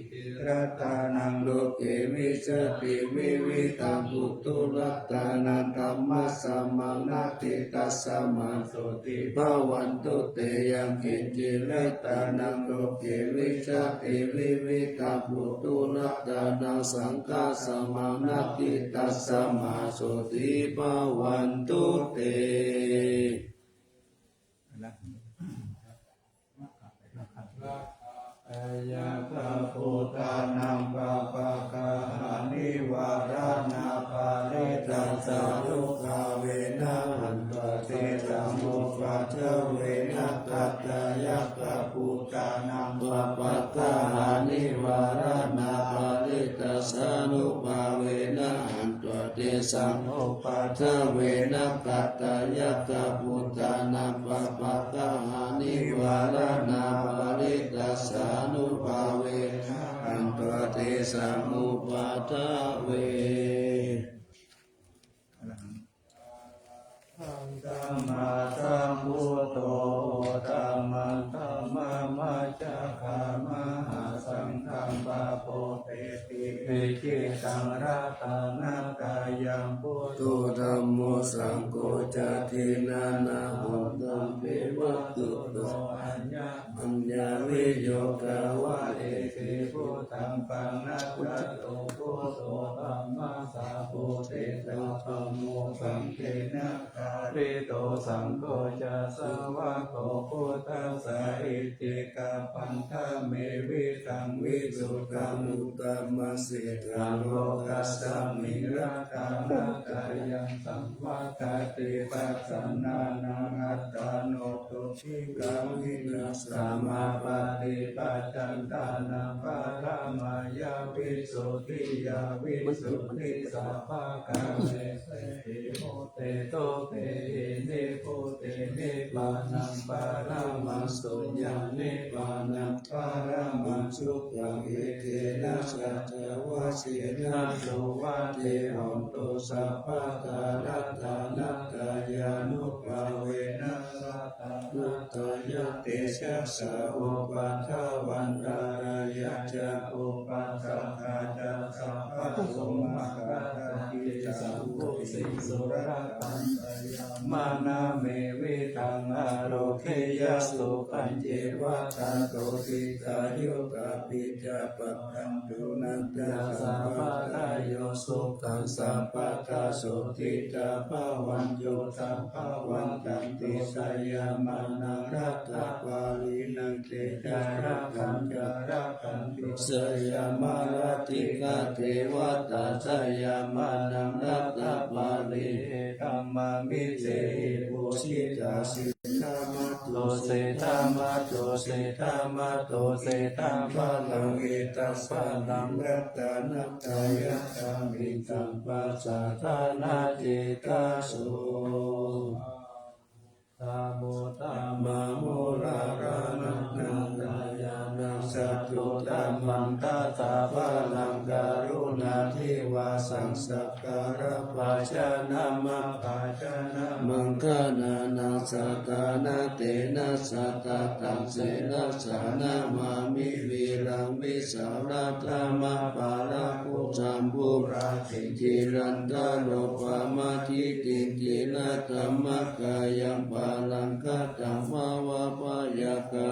รัตานัง โลเกวิสติวิวิตาปุตุลัตตานังธัมมัสสะมานาติตัสสะมาสุติภาวันตุเตยังกินจิเลตานังโลเกวิสติวิวิตาปุตุลัตตานังสังฆัสสะมานาติตัสสะมาสุติภาวันตุเต อายะคาพุทธานังปะปะกาหานิวารานาปาริตัสสะทุกขาเวนะหันตเตสัมโมปัจเจเวนะกัตตายะคาพุทธานัง ปะปะกะหานิวารานาปาริตัสสานุภาเวนะหันตเตสัง โอปัจ ทเวนะกัตตายะกะพุทธานังปะปะกะหานิวา ารนาปริตัสสานุภาเวอันตเตสมุปาทะเวธัมมาสัมพุทโธธัมมังธัมมามัจจาคามหาสังฆังปะโพเปติวิจิตังรัตนังกายังพุทโธ ตุธัมโมสังโฆจตินานาหุตัมเปวัตตุโต อัญญา อัญญาวิโยกาวะ เอติพุทธังปังนัสสะโตพุทโธธัมมาสาโพเตตัมปัมโมสังเกนะคาริโตสังโฆจะสวะโตพุทธัสสะอิติกาปันธะเมวิตังวิสุทธัง มุตตมัสสิทา ตัง โล โล กั กั ส ส ส สา มิ มิ รั รั ก กานาคายังสัมวัตติปัสสนานังอัตตาโนตุชิกามินัสสามาปฏิปัจจันตานังปะระมายาวิสุทธิยาวิสุทธิสัพพะกาเมเสหิโมเตโตเปหิเนโพเตเนปานังปะระมัสสุญญาเนปานังปะระมัสสุขังเอเทนะสัจวะเสนะโสวะเทหันตุสัพพะตารัตตานัตตายานุภาเวนะสัตตานัตตายะเตชะสะอุปัฏฐวันตารายะจะอุปัฏฐคาจะสัพพะสมมาคะติสัมพุสิสุรตันตยามานาเมวิตังอโรเคยสุปัญเจวะตาโตติกายุกาปิจาปัตตังตุนันตาสัพพะทายโยสุขังสัพพะทาสุติตาภวันโยสัพพะวันตันติสยามานังรัตตาปาลินังเตจาระคันจาระคันติสยามาลติกาเทวตาสยามานังรัตตาปาลิธัมมามิเสหิปุชิตาสิธรรมโตเสธรรมโตเสธรรมโตเสธรรมลังเอตัสสะนังรัตตานัตตายะธรรมิตัมปัสสะทานาจิตาโสตาโมตามะโมรารานังนังกายานังสัตตุตัมมังตาตาภาลังการุณาทิวาสังสักการะภาชนะมังภาชนะมังคนานาสัตตานาเตนะสัตตาตังเสนะสานามามิวิรังวิสาราธรรมปาราภูสัมภูราติจิรันตโลปามาทิติจินะธรรมกายังปาลังคตังภาวะปายากะ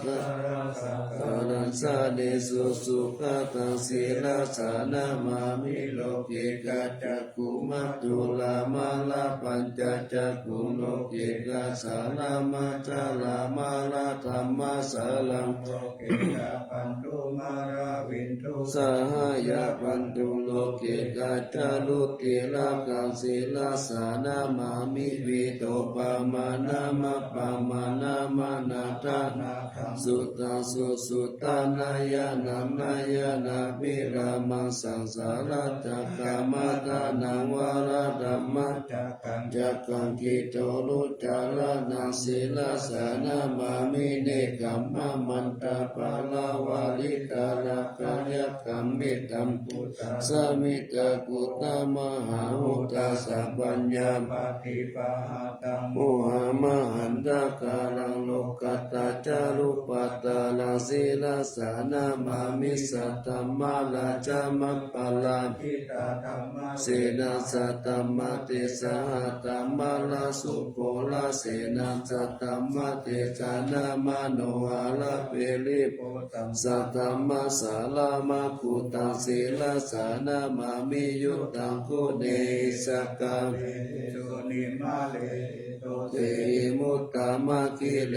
สารัสสะเดสุสุขตังศีลสานามามิโลกิกาจักขุมัตตุลามาลาปัญจจักขุโลกิกาสานามาจาลามาลาธรรมสาลังโลกิกาปันตุมาราวินตุสหายาปันตุโลกิกาจารุติลากังศีลสานามามิวิโตปามานามะปามานามานาตานาสุตังสุสุตานายานัมนายานามิรามังสังสาราจักขามาตานังวาราธัมมจักขังกิโตรุจารานังศีลสานามามิเนกัมมะมันตาปาลาวาลิตาลากายกัมมิตัมปุตตะสมิตากุตมหาหุตาสัพพัญญาปฏิปะหาตังโมหามหันตาการังโลกัตตาจารุปัตตานังศีลสานามามิสัตตมาลาจามัปปะลาภิตาธรรมะเสนาสัตตมะเตสหตัมมาลาสุโภลาเสนาสัตตมะเตจานามาโนหะลาเปลิโปตังสัตตมะสาลามะกุตังศีลสานามามิยุตตังคุเนสกาเวตุนิมาเลโตเตมุตตามะกิเล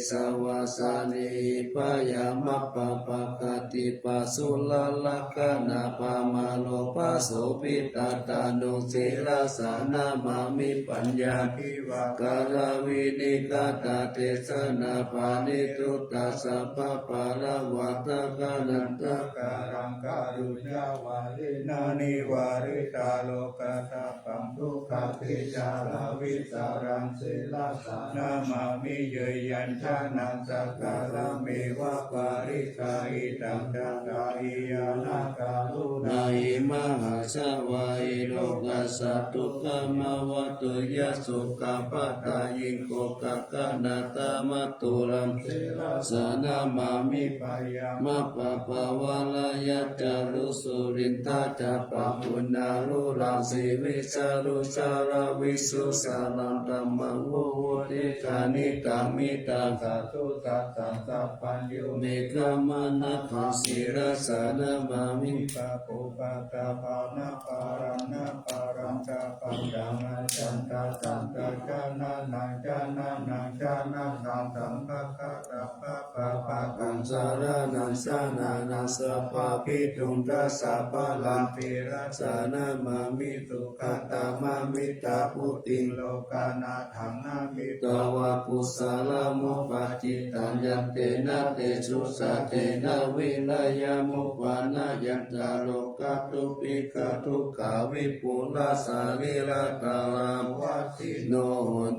สวาสานิปายามะปะปะกติปัสสุลลักขณะปะมาโลปัสโสปิตาตานุศีลสานามามิปัญญาภิวะกาลวินิกาตาเทศนาปานิทุตตาสัพพะปาราวัตกานันตการังการุญญาวาลินานิวาริตาโลกัสสะปังทุกขติจาราวิสารัง งศิลาสานามามิเยยันชานังสักการะเมวะปาริกาอิตังจักกาอิยานาคาลุนาอิมหาสวายโลกัสสตุกามาวะตุยะสุขปตายิงโกกะกะนาตามะตุลัมศิลาสานามามิปายามะปะปะวะลายะจารุสุรินทาจัปปะปุณาลุลังสิวิสารุสารวิสุสารังธัมมังโวโวติกานิกามิตังสัตตุสัตตังสัพพัญญูเมฆามานะภัสสิรสานามามิปะปุปะตาภานะปารังนะปารังตาปัญญังอาจันตาสันตาจานานังจานานังจานานังสัมภะคะตะปะปะปะกังสารนังสานานังสัพพะปิตุงตัสสะปะลังปิรัสสานามามิตุกะตามามิตาพุติงโลกานาถังนามิตวะปุสสะละมุปะจิตัญญัตเตนะเตสุสะเตนะวิลายามุปานะยัตตาโลกตุปิกทุกขาวิปุลาสาลิลกาลามวัติโน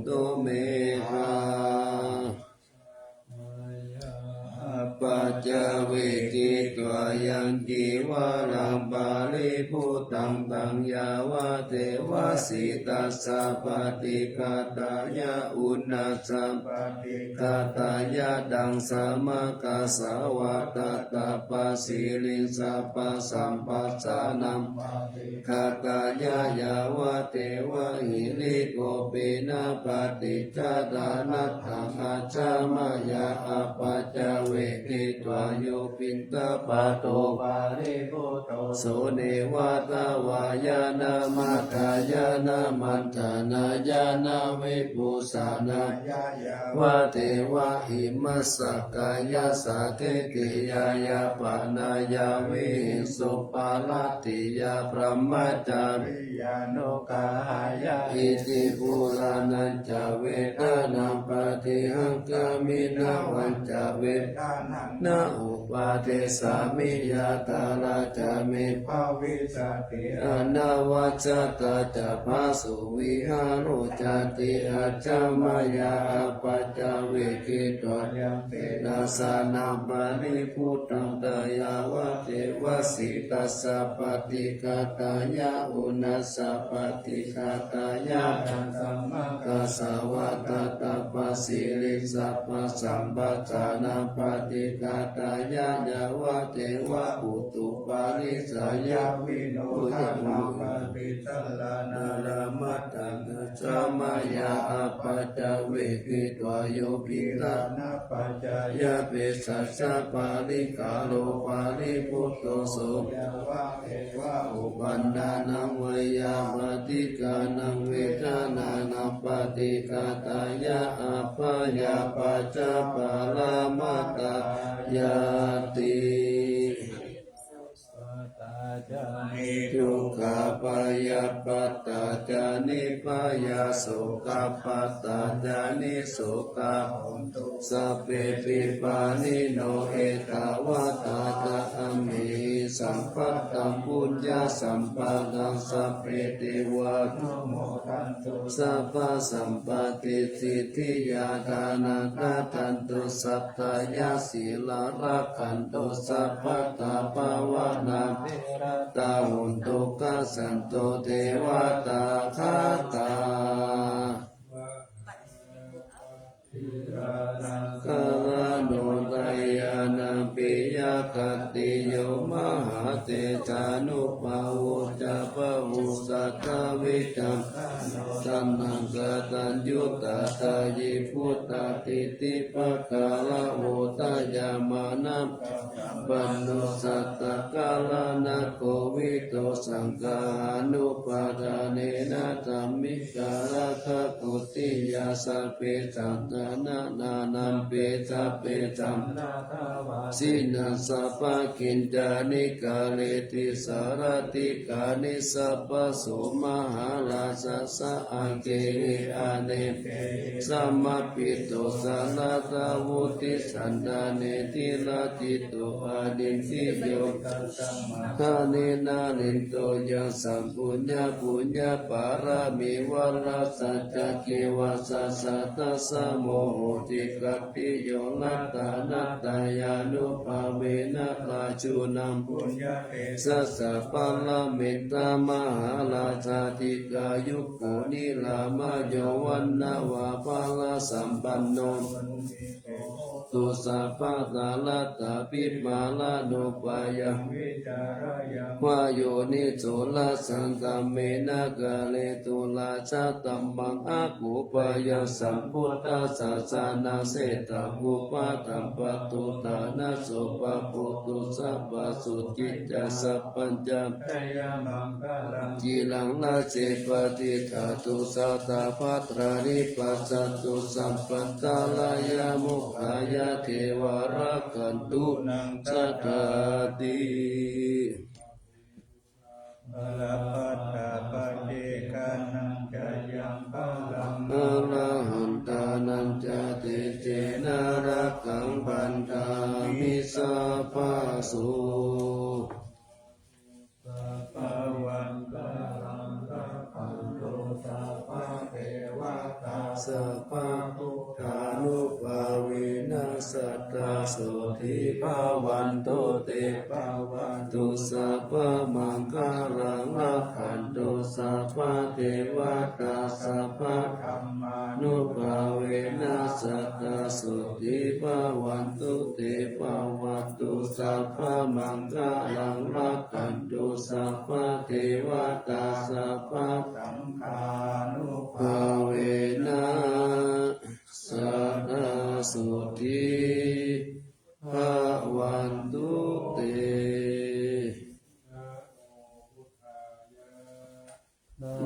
ตุเมหาปัจจเวกิตวายังจีวาลังบาลิพุตังตังยาวะเทวสิตัสสะปฏิกาตายะอุณาสัมปฏิกาตายะดังสามกาสาวะตตาปัสสิลิงสัพพสัมปัสสานัมคาตายะยาวะเทวะหิริโกเปนะปฏิจจตานัตถังอาจามายาอปัจจเวกิตวาโยปินตปะโตปาริปุโตโสเนวะตาวายานามัตถายานามันธานายานาวิปุสานายาวะเทวะหิมัสสกายาสาเกติยายาปานายาวิสุปาลติยาพระมจาริยานุกายาอิติปุรานัญจเวทานังปฏิหังกามินาวันจเวทานังนาอุปาเทสามิยาตาลาจามิภาวิสติอนาวาจตาจะภาสุวิหารุจติอาจามายาปัจจเวกิตวยังเตนะสานาปาริพุทธังตายาวะเทวสิตัสสะปฏิกาตายะอุนัสสะปฏิกาตายะสัมมากัสสวะตตาปัสสิลิสัพพสัมปัสสานาปฏิกาตายะยาวะเทวะอุตุปาริสายาวิโนทานาปฏิตลานารามัตตังจามายาอปัจจเวกิตวาโยปิลานาปัจจายะเปสัสสะปาริกาโลปาริพุทโตโสยาวะเทวะอุปันดานังเวยาปฏิกานังเวทานานัปฏิกาตายะอภายาปัจจปารามัตตายาตินิทุกขปายาปัตตาจานิปายาโสกปัตตาจานิโสกหุนตุสัพเพปิปานิโนเอตาวะตาตะอเมสัมปัตตังปุญญาสัมปัตตังสัพเพเทวะนุโมทันตุสัพพสัมปติสิทธิยาทานาคาทันตุสัพพายาสีลารักขันตุสัพพตาภาวนาตาหุนตุกัสสันโตเทวตาคาตากาลโนตยานาปิยคติโยมหาเตจานุภาวุจะปะวุสัตวิจัมสันนังกตัญยุตตายิพุตติติปะกาลโหตยามานัมปันโนสัตตกาลนะโควิโตสังฆานุปาทานเนนะธัมมิกาลคะกุติยาสัพเพสัตตนะนานัมเปสัพเพสัมสินัสสะปะกินจานิกาเลติสารติกานิสัพพะโสมหาลาสสะอัง เกอาเนสัมมาปิโตสาลาตาวุติสันดาเนติลาจิตโตอาดินสิโยทาเนนาเนโตยังสัมปุญญาปุญญาปารามิวัลสัจจเกวะสัสสะตัสสะโมโหติกัปปิโยนัตตานัตตายานุภาเวนะราชุนัมปุญญาเตสัสสะปัลลเมตตามหาราชาติกายุโกนิลามะโยวันนาวาปาลสัมปันโนตุสัพพะตาลตาปิมาลาโนปายะวายโยนิโสลสันตเมนะกะเลตุลาชาตัมมังอากุปายะสัมพุทธัสสะสานาเสตะอุปาตัมปตุตานะโสปะปุตุสัพพะสุจิตตสัพพัญจจีลังนาเจปฏิทาตุสัตตาภัตรานิปัสสตุสัมปัตตาลายามุขายาเทวารักขันตุนังสัทธาติ อรหัตตาปฏิกานังจายังพลัง อรหันตานันจเตเจนะรักขังปันธามิสัพพะโส สัพพวันตาลังรักขันโตสัพพะเทวตา สัพพะพุทธานุภาเวนัสตตาโสทิภาวันโตเตภาวันตุสัพพะมังคารังรักขันตุสัพพะเทวตาสัพพะธรรมานุภาเวนัสตตาโสทิภาวันตุเตภาวันตุสัพพะมังคารังรักขันตุสัพพะเทวตาสัพพะ สังฆานุ ภาเวนะสัทธาสุทิภาวันตุเต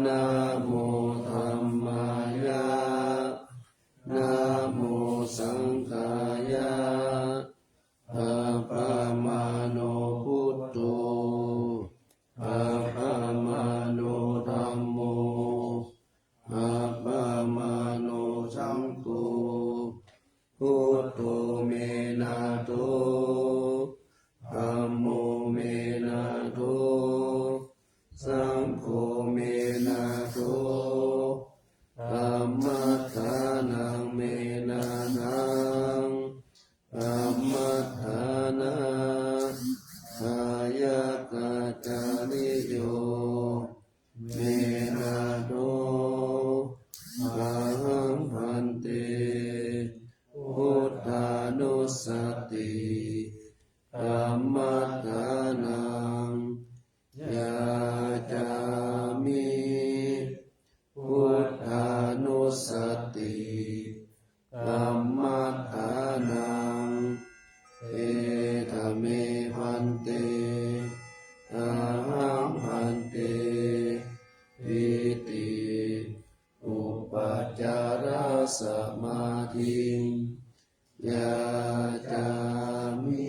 นะโมธัมมายะนะโมสังฆายะอะปะมาโนพุทโธอะปะมาโนธัมโมอะปะมาโนสังโฆพุทโธเมนะโตธัมโมเมนะโตสังโฆเมนะโตธัมมัฏฐานังเมนะนังธัมมัฏฐานะกายกตานิโยเมนะโตอะหังพันเตพุทธานุสติธัมมัฏฐานังยาจามิพุทธานุสติธัมมัฏฐานังเอธเมพันเตอะหังพันเตอิติอุปัจจารสมาธิยาจามิ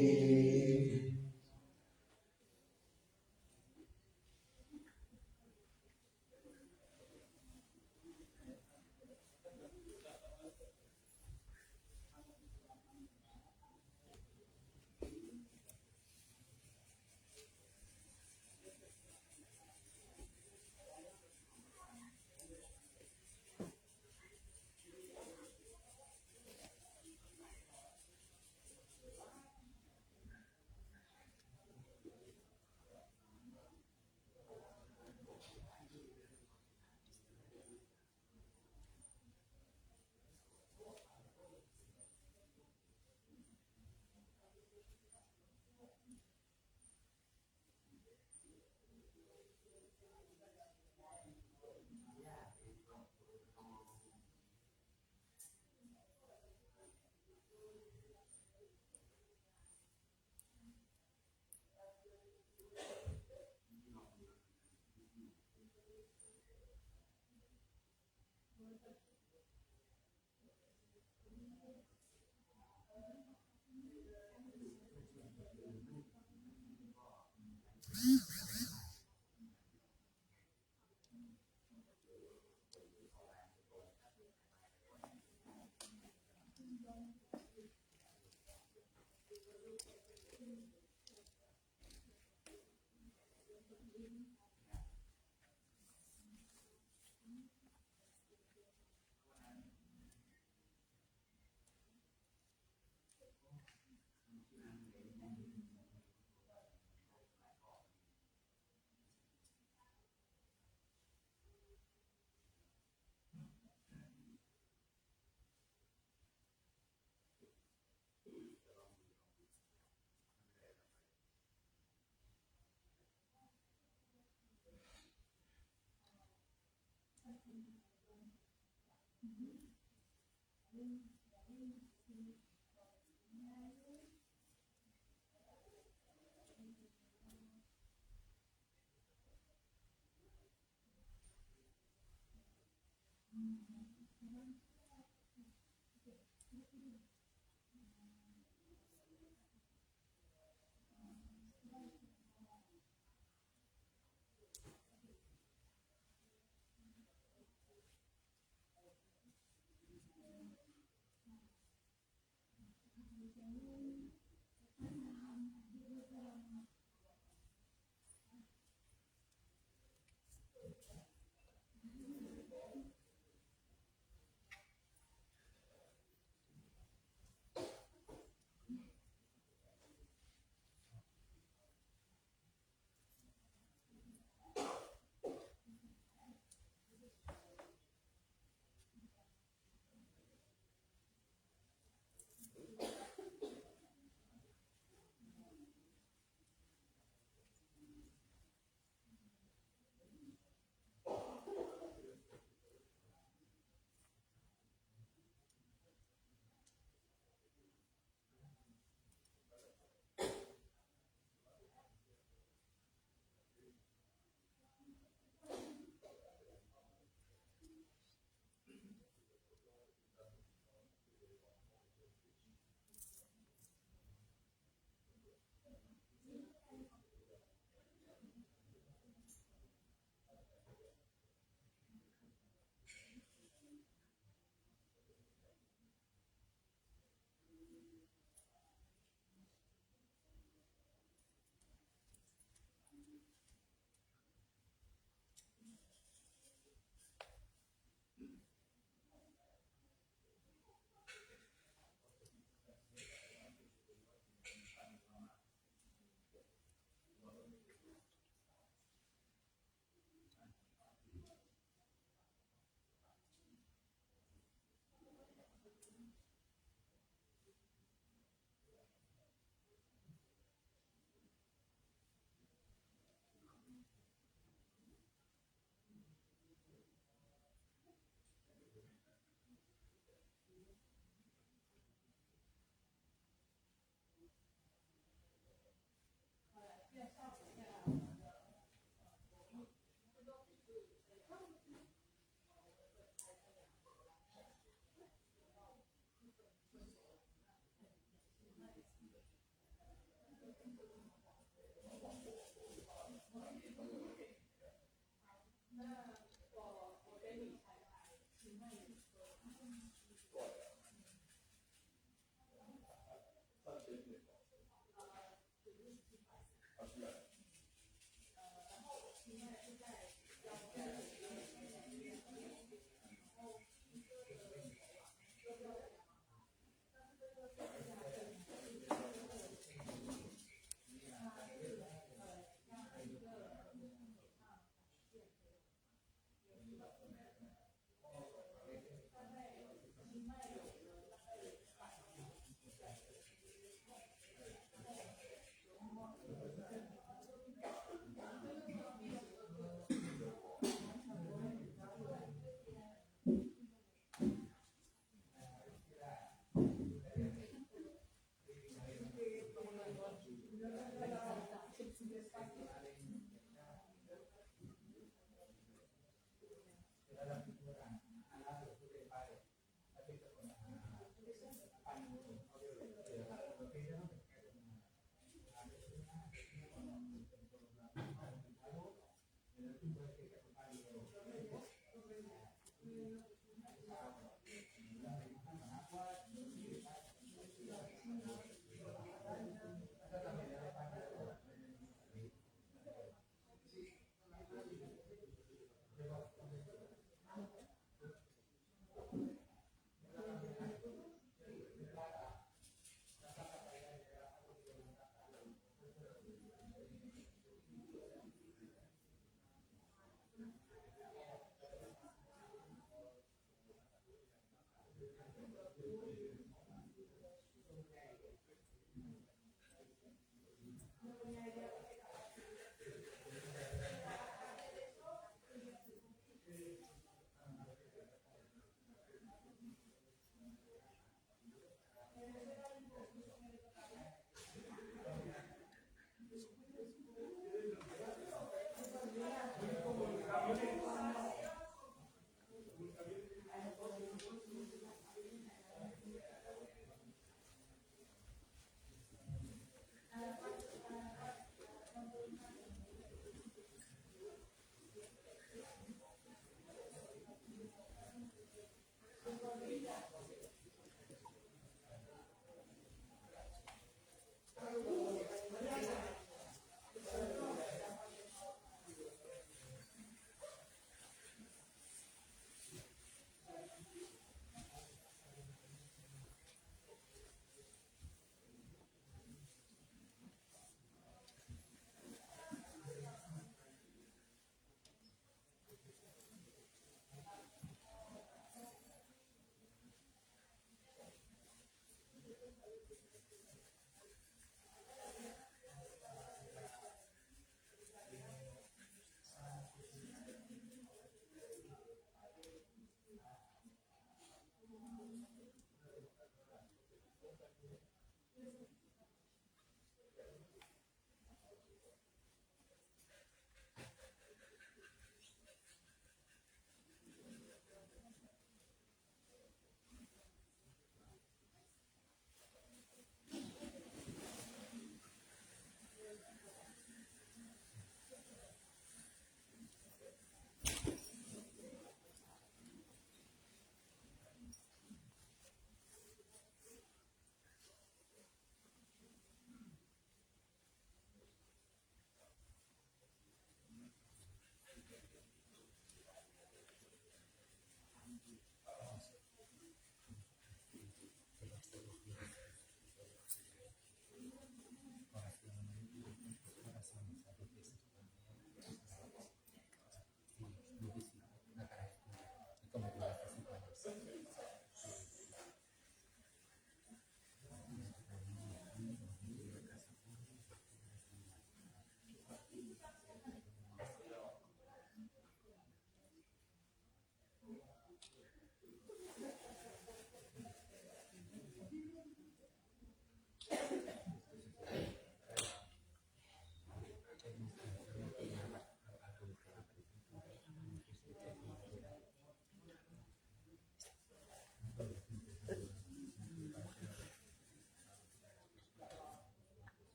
อ อ อ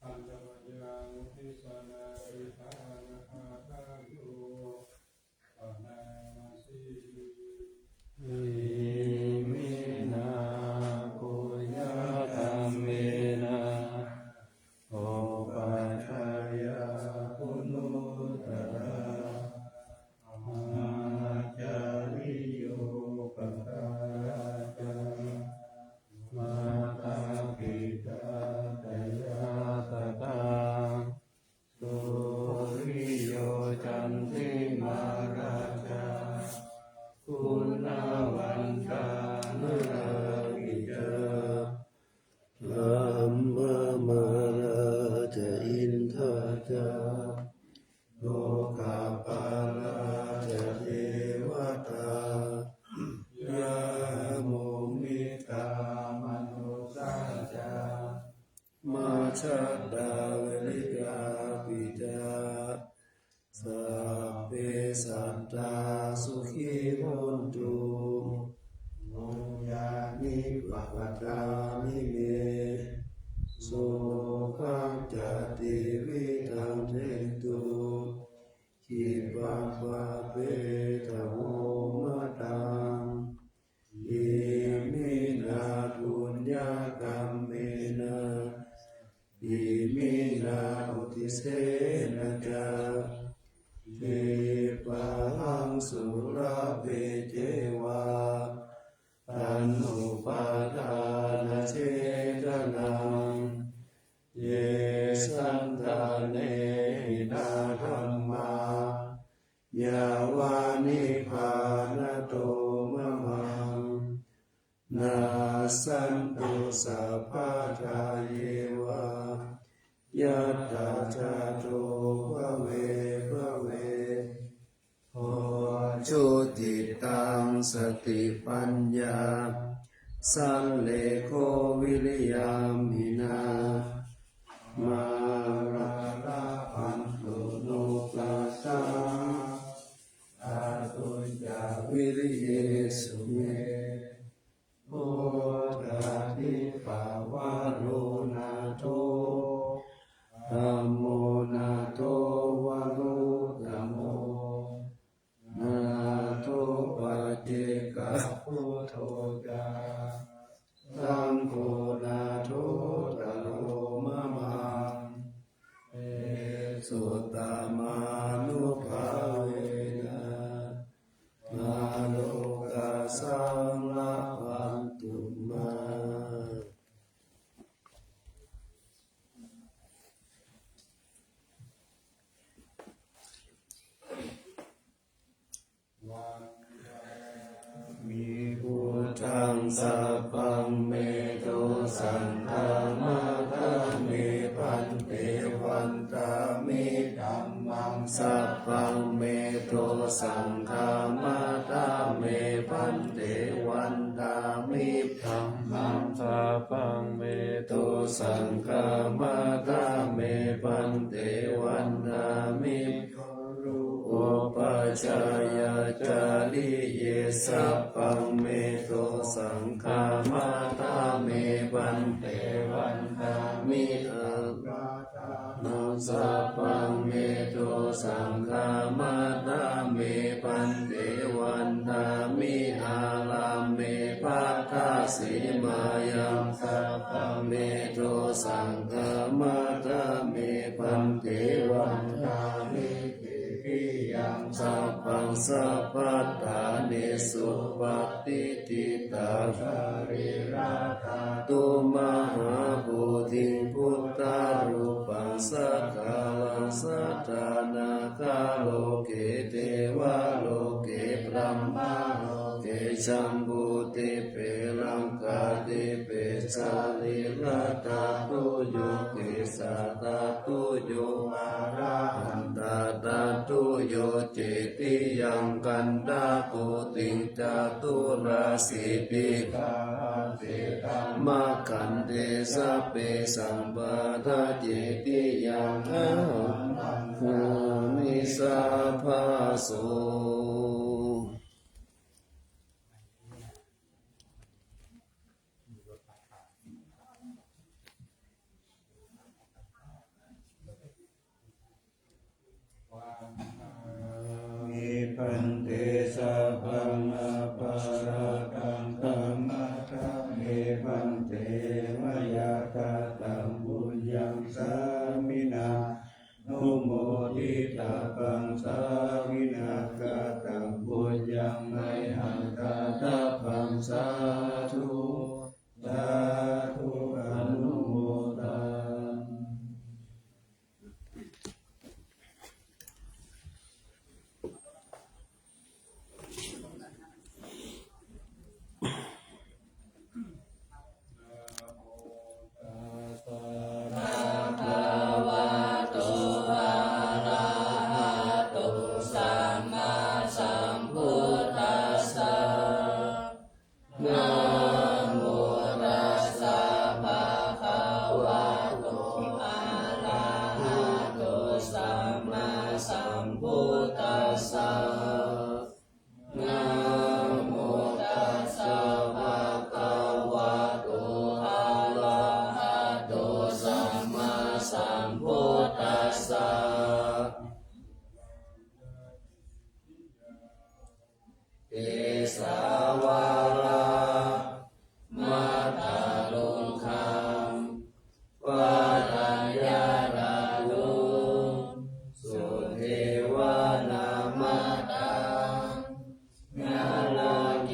ปัญจวัคยังทิสนาวิธานาคาตาตุปะนามาสีอิมินาปุญญาธัมเมนะโอปัฏฐายาปุณุตระอาจาริโยปตาจามาตาปิตาตยาตตาสุริโยจันติมาราชาคุณวันตานุรากิจาลัมมะมาราชอินทาจาโลกาปาราชเทวตายาโมมิตามนุสาจามาชัดดาวลิกาปิจาสัพเพสัตตาสุขีโหนตุโมยานิปัปตานิเมโสขังจติวิธังเทตุขิปะปะเปตะโมมะตังอิมินาปุญญากรรมเมนะอิมินาอุทิเสนะจาเทปังสุราเปเจวาตันนุปาทานเจตนังเยสันตาเนตาธรรมายาวานิพานโตมะมังนาสันตุสัพพะทาเยวะยัตถาจาโตภเวภเวโหจุติตังสติปัญญาสัลเลโควิริยามินามาราลาพันตุโนปัสสะอาตุญญาวิริเยสุเมโพธาทิปาวะโลนาโตธัมโมนาโตวะโลธัมโมนาโตปัจเจกพุทโธจาสังโฆนาโตตะโลมะมังเอสุตตมานุภาเวนะมาโลกัสสังละพันตุมามีพุทธังสัพพังเมโตสังฆามาตาเมพันเตวันตามิธัมมังสัพพังเมโตสังฆามาตาเมพันเตวันตามิธัมมังสัพพังเมโตสังฆามาตาเมพันเตวันตามิโอปัจจายาจาริเยสัพพังเมโตสังฆามาตาเมพันเตวันตามิอังนา สัพพังเมโตสังฆามาตาเมปันเตวันทามิอาลาเมภัคคาสีมายังสัพพังเมโตสังฆามาตาเมปันเตวันทามิยังสัพพังสัพพัตตานิสุปฏิทิตาคาริราคาตุมหาภูติพุทธารูปังสักกาลังสัทธานาคาโลเกเทวะโลเกพรหมโลเกชัมบูติเปลังกาติเปสาลิรัตตาตุโยเกสัตตาตุโยอาราหันตาตาตุโยเจติยังกันตาโกติงจาตุราสิปิกาเตตัมมากันเตสะเปสัมปะทะเจติยังอะหังภูมิสัพพะโสมิพันเตสัพพังอปาราตังธัมมัสสะเมพันเตมยาคาตังบุญยังสามินานุโมทิตาปังสามินาคาตังบุญยังไมหังคาตาปังสาธุสาธุอนุโมทันเอสาวาลามาตาลุงคำวารัญญาราลุสุเทวานามาตังนาโลเก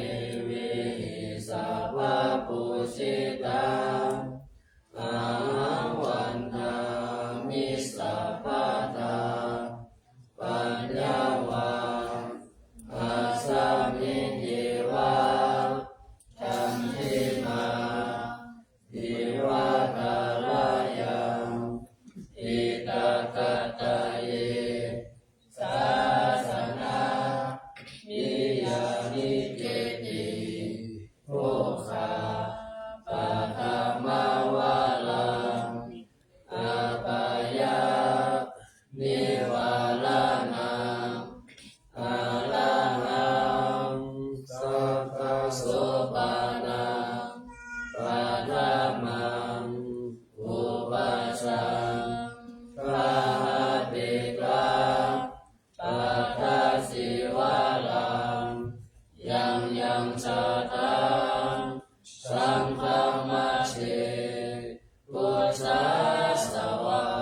วิหิสัพพะปุสิตังอาวันทามิสัพพะตาปัญญาวาอาสามิเยวาธัมมิมาทิวาตาลายังอิตากะตะเยสาสนานิยานิเกติโภคาปัตตมาวาลังอาปายานิวาลานังอาลังหังสัพพะโสปานังปัฏฐามังอุปัชฌังปะหะติกาปัฏฐาสิวาลังยังชาตังสังฆมัชเชพุทธัสสวา